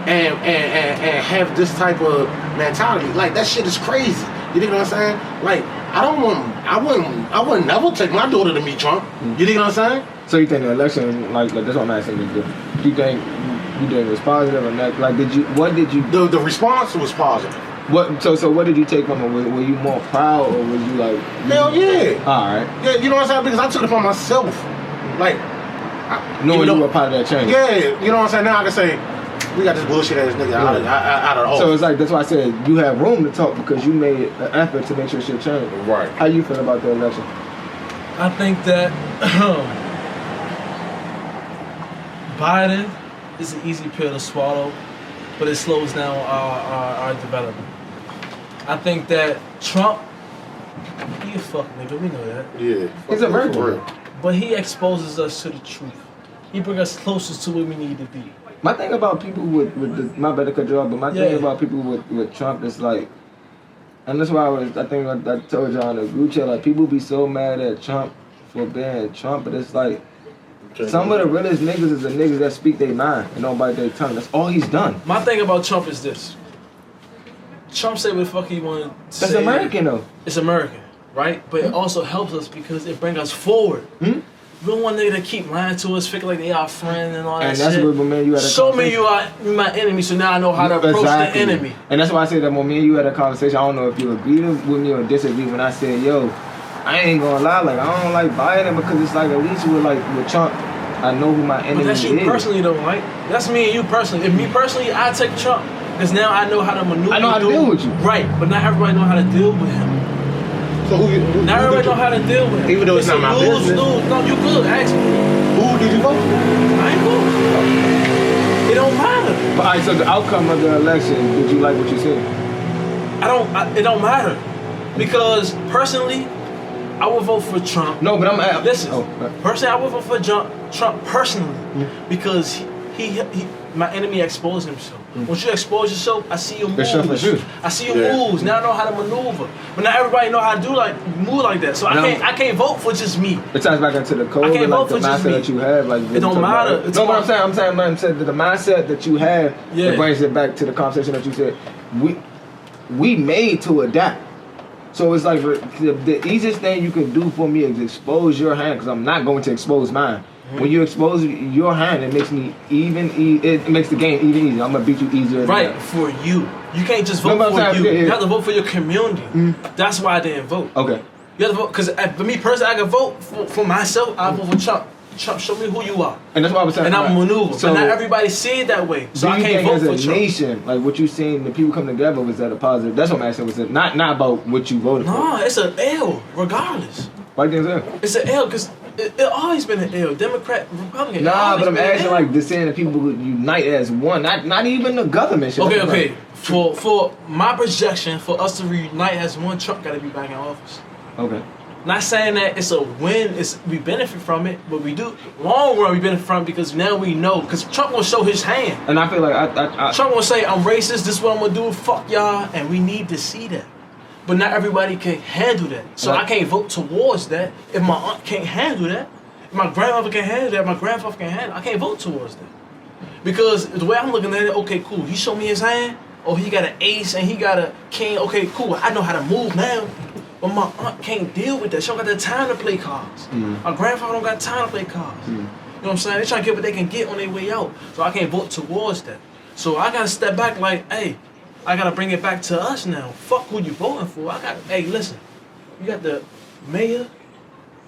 And have this type of mentality. Like that shit is crazy. You know what I'm saying? Like I wouldn't never take my daughter to meet Trump. You know what I'm saying? So you think the election, like that's what I'm asking you. Do you think it was positive or not? Like, what did you? The response was positive. What? So what did you take from it? Were you more proud or was you like? Hell yeah. All right. Yeah, you know what I'm saying? Because I took it upon myself. Like, knowing you were part of that change. Yeah, you know what I'm saying? Now I can say, we got this bullshit ass nigga out of the hole. So it's like, that's why I said you have room to talk because you made an effort to make sure shit change. Right. How you feel about the election? I think that Biden is an easy pill to swallow, but it slows down our development. I think that Trump, he a fuck nigga, we know that. Yeah. He's a virgin. But he exposes us to the truth. He brings us closest to where we need to be. My thing about people my better cut you off, but my thing about people with Trump is like, and that's why I think I told y'all in the group chat, like people be so mad at Trump for being Trump, but it's like, some of the realest niggas is the niggas that speak their mind and don't bite their tongue. That's all he's done. My thing about Trump is this. Trump said what the fuck he wanted to say. That's American though. It's American, right? But it also helps us because it brings us forward. We don't want niggas to keep lying to us, figure like they our friend and all that shit. And that's what me and you had a Show me you are my enemy, so now I know how to approach the enemy. And that's why I said that when me and you had a conversation, I don't know if you agree with me or disagree when I said, yo, I ain't gonna lie, like I don't like Biden because it's like at least with Trump, I know who my enemy is. But that's you personally though, right? That's me and you personally. If me personally, I take Trump because now I know how to maneuver. I know how to deal with you. Right, but not everybody know how to deal with him. So who not everybody know how to deal with him. Even though it's not my business. No, you good, actually. Who did you vote for? I ain't good. It don't matter. But alright, so the outcome of the election, did you like what you said? It don't matter. Because personally, I would vote for Trump. No, but I'm listen. Oh, personally, I would vote for Trump personally because he my enemy exposed himself. Once you expose yourself, I see your moves. I see your moves. Now I know how to maneuver. But not everybody know how to move like that. So I can't vote for just me. It ties back into the code. I can't vote the for just mindset me. that you have. Like it don't matter. No, what I'm saying that the mindset that you have. Yeah. It brings it back to the conversation that you said. We made to adapt. So it's like the easiest thing you can do for me is expose your hand, because I'm not going to expose mine. Mm-hmm. When you expose your hand, it makes me it makes the game even easier. I'm gonna beat you easier. Right, for you. You can't just vote for you. You have to vote for your community. Mm-hmm. That's why I didn't vote. Okay. You have to vote, because for me personally, I can vote for myself. I vote for Trump. Trump, show me who you are. And that's what I was saying. And I'm maneuver. So, but not everybody see it that way. So I can't vote for Trump. As a nation, like what you seen, the people come together, was that a positive? That's what I'm asking. Was it not about what you voted for? No, it's an L, regardless. Why do you think so? It's an L because it always been an L. Democrat, Republican. Nah, but I'm asking like this saying that people would unite as one. Not even the government. Shit. Okay. For my projection, for us to reunite as one, Trump got to be back in office. Okay. Not saying that it's a win, we benefit from it, but we do long run we benefit from it because now we know. Because Trump gonna show his hand. And I feel like I Trump gonna say I'm racist. This is what I'm gonna do. Fuck y'all, and we need to see that. But not everybody can handle that, so I can't vote towards that. If my aunt can't handle that, if my grandmother can't handle that, my grandfather can't handle it, I can't vote towards that. Because the way I'm looking at it, okay, cool. He showed me his hand. Oh, he got an ace and he got a king. Okay, cool. I know how to move now. But my aunt can't deal with that. She don't got the time to play cards. My grandfather don't got time to play cards. You know what I'm saying? They trying to get what they can get on their way out. So I can't vote towards that. So I gotta step back like, hey, I gotta bring it back to us now. Fuck who you voting for. Hey, listen, you got the mayor,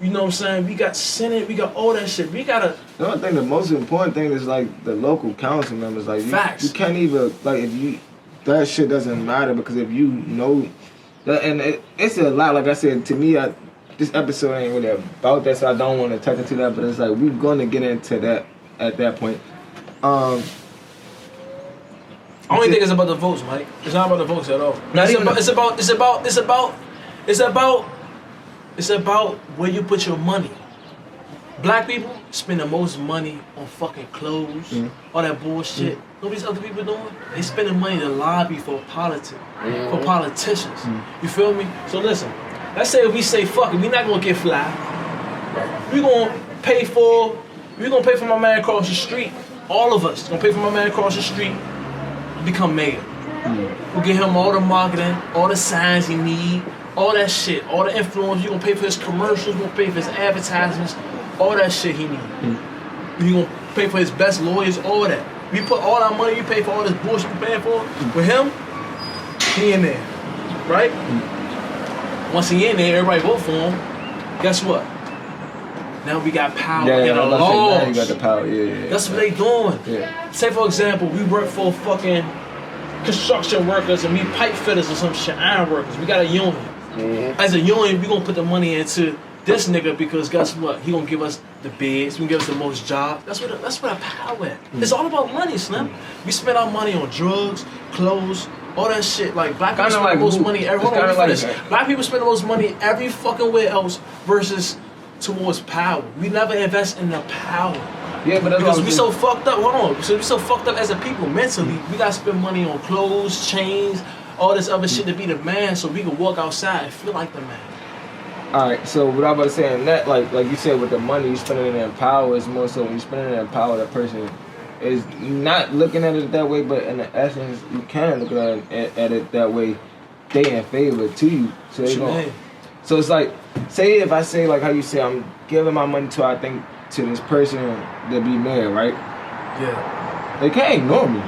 you know what I'm saying? We got Senate, we got all that shit. We gotta. No, I think the most important thing is like the local council members. Like facts. You can't even like if you that shit doesn't matter because if you know. And it's a lot, like I said, to me, this episode ain't really about that, so I don't want to touch into that, but it's like, we're going to get into that at that point. I don't think it's about the votes, Mike. It's not about the votes at all. It's about where you put your money. Black people spend the most money on fucking clothes, all that bullshit. Know what these other people doing? They spending money to lobby for politics, for politicians. You feel me? So listen, let's say if we say fuck it, we not gonna get fly. We gonna pay for my man across the street. All of us gonna pay for my man across the street to become mayor. We'll get him all the marketing, all the signs he need, all that shit, all the influence. You gonna pay for his commercials, you gonna pay for his advertisements. All that shit he need. You gonna pay for his best lawyers, all that. We put all our money, you pay for all this bullshit we paying for. With him, he in there, right? Once he in there, everybody vote for him. Guess what? Now we got power. Yeah, we got the laws. Now you got the power. Yeah. That's what they doing. Yeah. Say for example, we work for fucking construction workers and we pipe fitters or some shit, iron workers. We got a union. As a union, we gonna put the money into this nigga because guess what? He gonna give us the bids. He gonna give us the most jobs. That's what our power at. It's all about money, Slim. We spend our money on drugs, clothes, all that shit. Like black people spend the most money Black people spend the most money every fucking where else versus towards power. We never invest in the power. Yeah, but that's because we so fucked up. Hold on. So we so fucked up as a people mentally. We gotta spend money on clothes, chains, all this other shit to be the man, so we can walk outside and feel like the man. Alright, so what I was saying that like you said with the money you spending it in power is more so when you spending it in power, that person is not looking at it that way, but in the essence you can look at it that way. They in favor to you. So they going. So it's like, say if I say like how you say I'm giving my money to this person to be mayor, right? Yeah. They can't ignore me.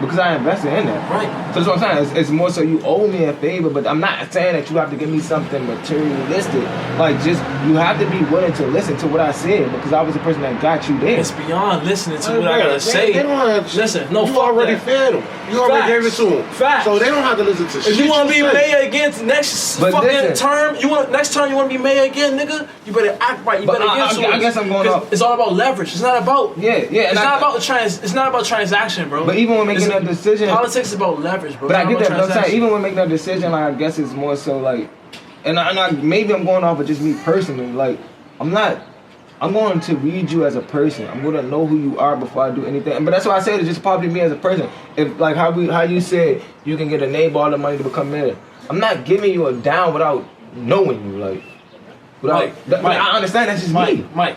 Because I invested in that. Right. So that's what I'm saying. It's more so you owe me a favor, but I'm not saying that you have to give me something materialistic. Like, just, you have to be willing to listen to what I said because I was the person that got you there. It's beyond listening to what I gotta say. They don't have to. Listen, no, you already fed them. You already gave it to them. Facts. So they don't have to listen to shit. If you want to be mayor again next fucking term, next term you want to be mayor again, nigga, you better act right. You better get to it. I guess I'm going up. It's all about leverage. It's not about. Yeah. It's not about it's not about transaction, bro. But even when making that decision, politics is about leverage, bro. But I get that. But I'm saying, even when making that decision, like I guess it's more so like, maybe I'm going off of just me personally. Like, I'm going to read you as a person. I'm going to know who you are before I do anything. But that's why I said it's just probably me as a person. If like how you said you can get a name, all the money to become mayor. I'm not giving you a down without knowing you. Like, without. Mike, I understand that's just me. Mike.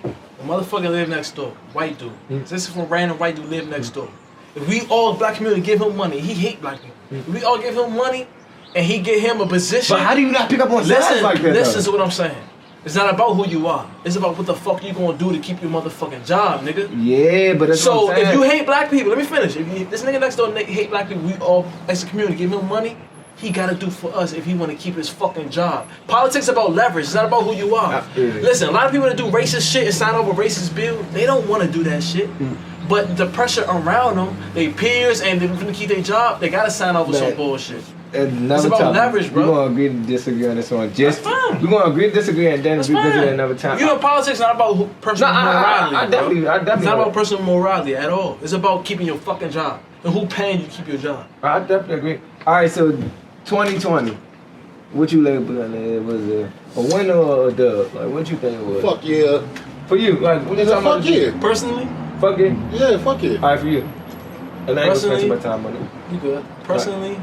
A motherfucker live next door, white dude. This is from random white dude live next door. If we all black community give him money, he hate black people. If we all give him money and he get him a position. But how do you not pick up on sides like that? Listen to what I'm saying. It's not about who you are. It's about what the fuck you gonna do to keep your motherfucking job, nigga. Yeah, but that's so what I'm saying. if you hate black people, let me finish. If this nigga next door hate black people, we all as a community give him money. He gotta do for us if he wanna keep his fucking job. Politics about leverage. It's not about who you are. Listen, a lot of people that do racist shit and sign over racist bill, they don't wanna do that shit. But the pressure around them, they peers and they're gonna keep their job, they gotta sign over some bullshit. It's about leverage, bro. We're gonna agree to disagree on this one. We're gonna agree to disagree and then revisit it another time. You know, politics is not about personal morality. I definitely. It's not about personal morality at all. It's about keeping your fucking job and who paying you to keep your job. I definitely agree. All right, so 2020, what you labeling it? Was it a winner or a dub? Like, what you think it was? Fuck yeah. For you, like, what you talking about? Fuck yeah. Personally? Fuck it. Yeah, fuck yeah. All right, for you. And I ain't gonna spend my time on it. You good? Personally,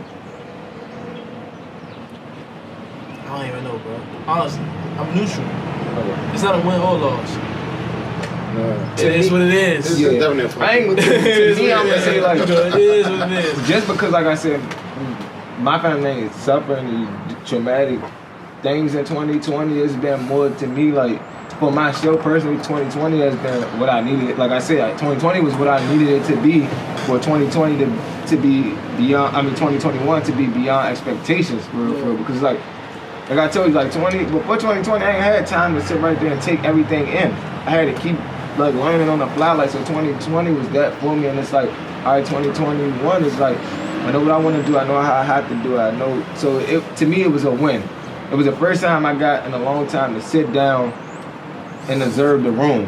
I don't even know, bro. Honestly, I'm neutral. Okay. It's not a win or loss. It is what it is. Yeah. Definitely. I ain't gonna to me, I'm gonna say like it is what it is. just because, like I said, my family is suffering traumatic things in 2020. It's been more to me like for myself personally. 2020 has been what I needed. Like I said, 2020 was what I needed it to be for 2020 to be beyond. 2021 to be beyond expectations for real, because like I told you, like before 2020, I ain't had time to sit right there and take everything in. I had to keep like learning on the fly. Like, so 2020 was that for me, and it's like, all right, 2021 is like, I know what I want to do. I know how I have to do it. I know. So to me, it was a win. It was the first time I got in a long time to sit down and observe the room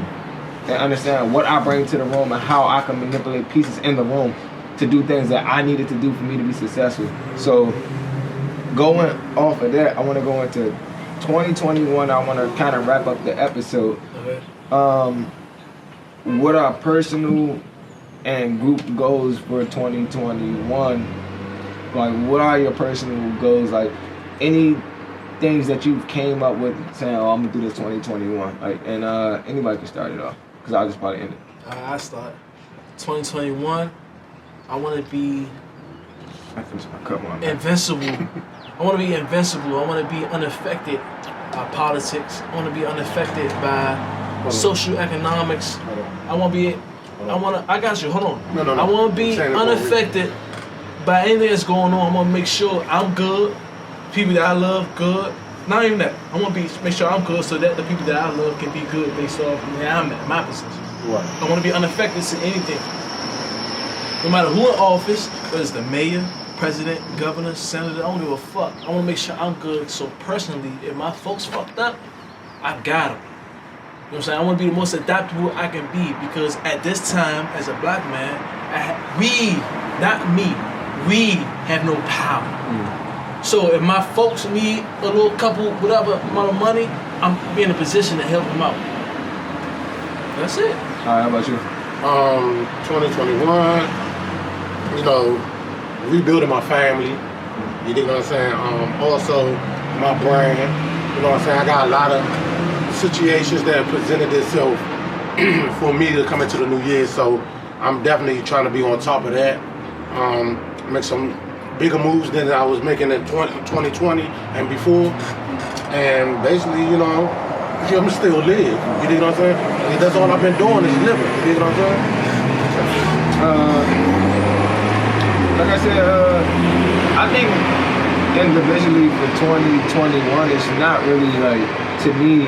and understand what I bring to the room and how I can manipulate pieces in the room to do things that I needed to do for me to be successful. So going off of that, I want to go into 2021. I want to kind of wrap up the episode. Okay. What are personal and group goals for 2021? Like, what are your personal goals? Like, any things that you came up with saying, "Oh, I'm gonna do this 2021." Like, and anybody can start it off, cause I'll just probably end it. I start. 2021. I want to be invincible. I want to be invincible. I want to be unaffected by politics. I want to be unaffected by social economics. I want to be. I got you. Hold on. No. I want to be unaffected by anything that's going on. I want to make sure I'm good. People that I love, good. Not even that. I want to make sure I'm good so that the people that I love can be good based off where I'm at, my position. Right. I want to be unaffected to anything. No matter who in office, whether it's the mayor, president, governor, senator, I don't give a fuck. I want to make sure I'm good. So personally, if my folks fucked up, I got them. You know what I'm saying? I want to be the most adaptable I can be because at this time, as a black man, we have no power. So if my folks need a little couple, whatever amount of money, I'm be in a position to help them out. That's it. All right, how about you? 2021, rebuilding my family. You dig what I'm saying? Also, my brand. You know what I'm saying? I got a lot of situations that presented itself for me to come into the new year. So I'm definitely trying to be on top of that. Make some bigger moves than I was making in 2020 and before. And basically, I'm still live. You dig what I'm saying? That's all I've been doing is living. You dig what I'm saying? Like I said, I think individually for 2021, it's not really like, to me,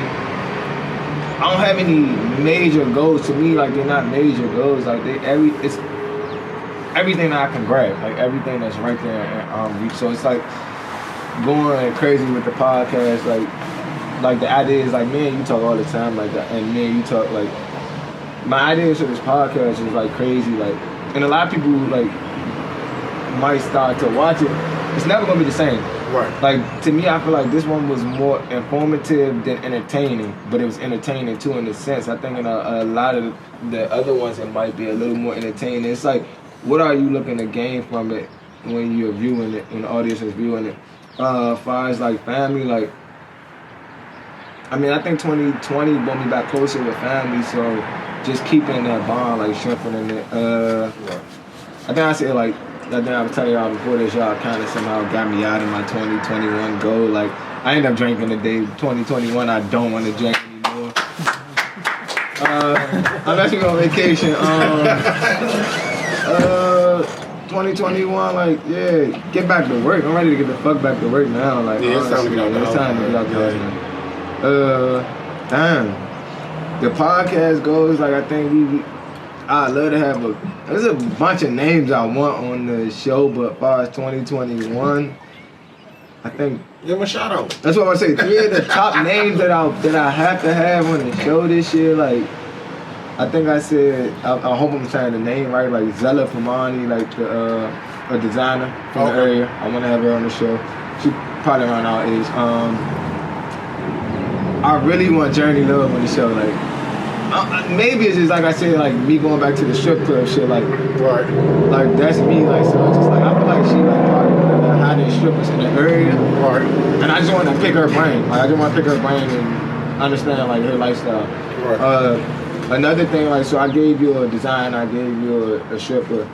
I don't have any major goals. To me, like, they're not major goals. Like, it's everything that I can grab, like everything that's right there and reach. So it's like going crazy with the podcast, like the ideas, like me and you talk all the time like that, and me and you talk like my ideas for this podcast is like crazy, like, and a lot of people like might start to watch it. It's never gonna be the same. Right. Like, to me, I feel like this one was more informative than entertaining, but it was entertaining too in a sense. I think in a lot of the other ones, it might be a little more entertaining. It's like, what are you looking to gain from it when you're viewing it, when the audience is viewing it? As far as like family, like, I mean, I think 2020 brought me back closer with family, so just keeping that bond, like strengthening it. I think I said like, I think I was telling y'all before this, y'all kind of somehow got me out of my 2021 goal. Like, I ended up drinking today. 2021, I don't want to drink anymore. I'm actually on vacation. 2021, like, yeah, get back to work. I'm ready to get the fuck back to work now. Like, Yeah, it's time to get out the house. It's time to get out the house. Damn. The podcast goes, like, I think I'd love to have there's a bunch of names I want on the show, but as far as 2021, I think Give him a shout out. that's what I'm gonna say. 3 of the top names that I have to have on the show this year, like, I think I said, I hope I'm saying the name right, like Zella Famani, like a designer from the area. I want to have her on the show. She probably around our age. I really want Journey Love on the show, like. Maybe it's just like I said, like me going back to the strip club shit, like that's me, like, so it's just like I feel like she like probably one of the hottest strippers in the area, and I just want to pick her brain, like I just want to pick her brain and understand like her lifestyle. Another thing, like, so I gave you a design, I gave you a stripper,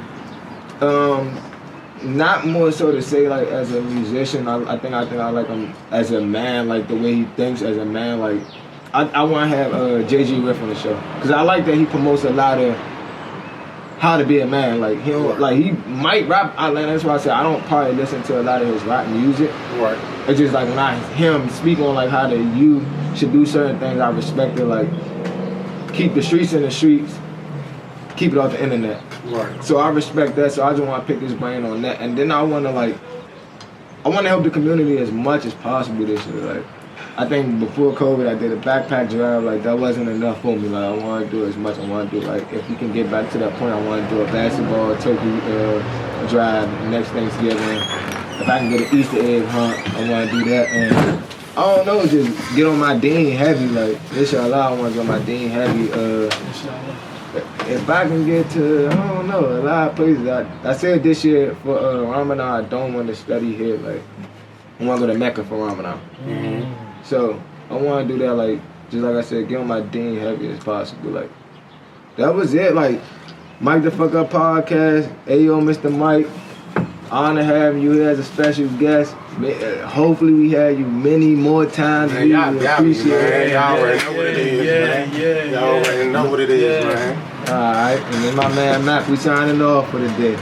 not more so to say like as a musician, I think I like him as a man, like the way he thinks as a man, like. I want to have JG Riff on the show because I like that he promotes a lot of how to be a man. Like he don't, like he might rap Atlanta. That's why I said I don't probably listen to a lot of his rap music. Right. It's just like when I hear him speak on like how you should do certain things, I respect it. Like keep the streets in the streets, keep it off the internet. Right. So I respect that. So I just want to pick his brain on that, and then I want to help the community as much as possible this year. Like. I think before COVID, I did a backpack drive. Like that wasn't enough for me. Like I want to do as much. I want to do like if we can get back to that point, I want to do a basketball turkey drive next Thanksgiving. If I can get an Easter egg hunt, I want to do that. And I don't know, just get on my Dean heavy. Like inshallah, I want to get on my Dean heavy. If I can get to, I don't know, a lot of places. I said this year for Ramadan, I don't want to study here. Like I want to go to Mecca for Ramadan. Mm-hmm. So I want to do that, like, just like I said, get on my Dean heavy as possible. Like, that was it. Like, Mikeddaf Kup podcast. Ayo, Mr. Mike. Honor having you here as a special guest. Hopefully we have you many more times. Man, y'all appreciate it. Y'all already know what it is, man. Y'all already know what it is, man. All right, and then my man Mac, we signing off for the day.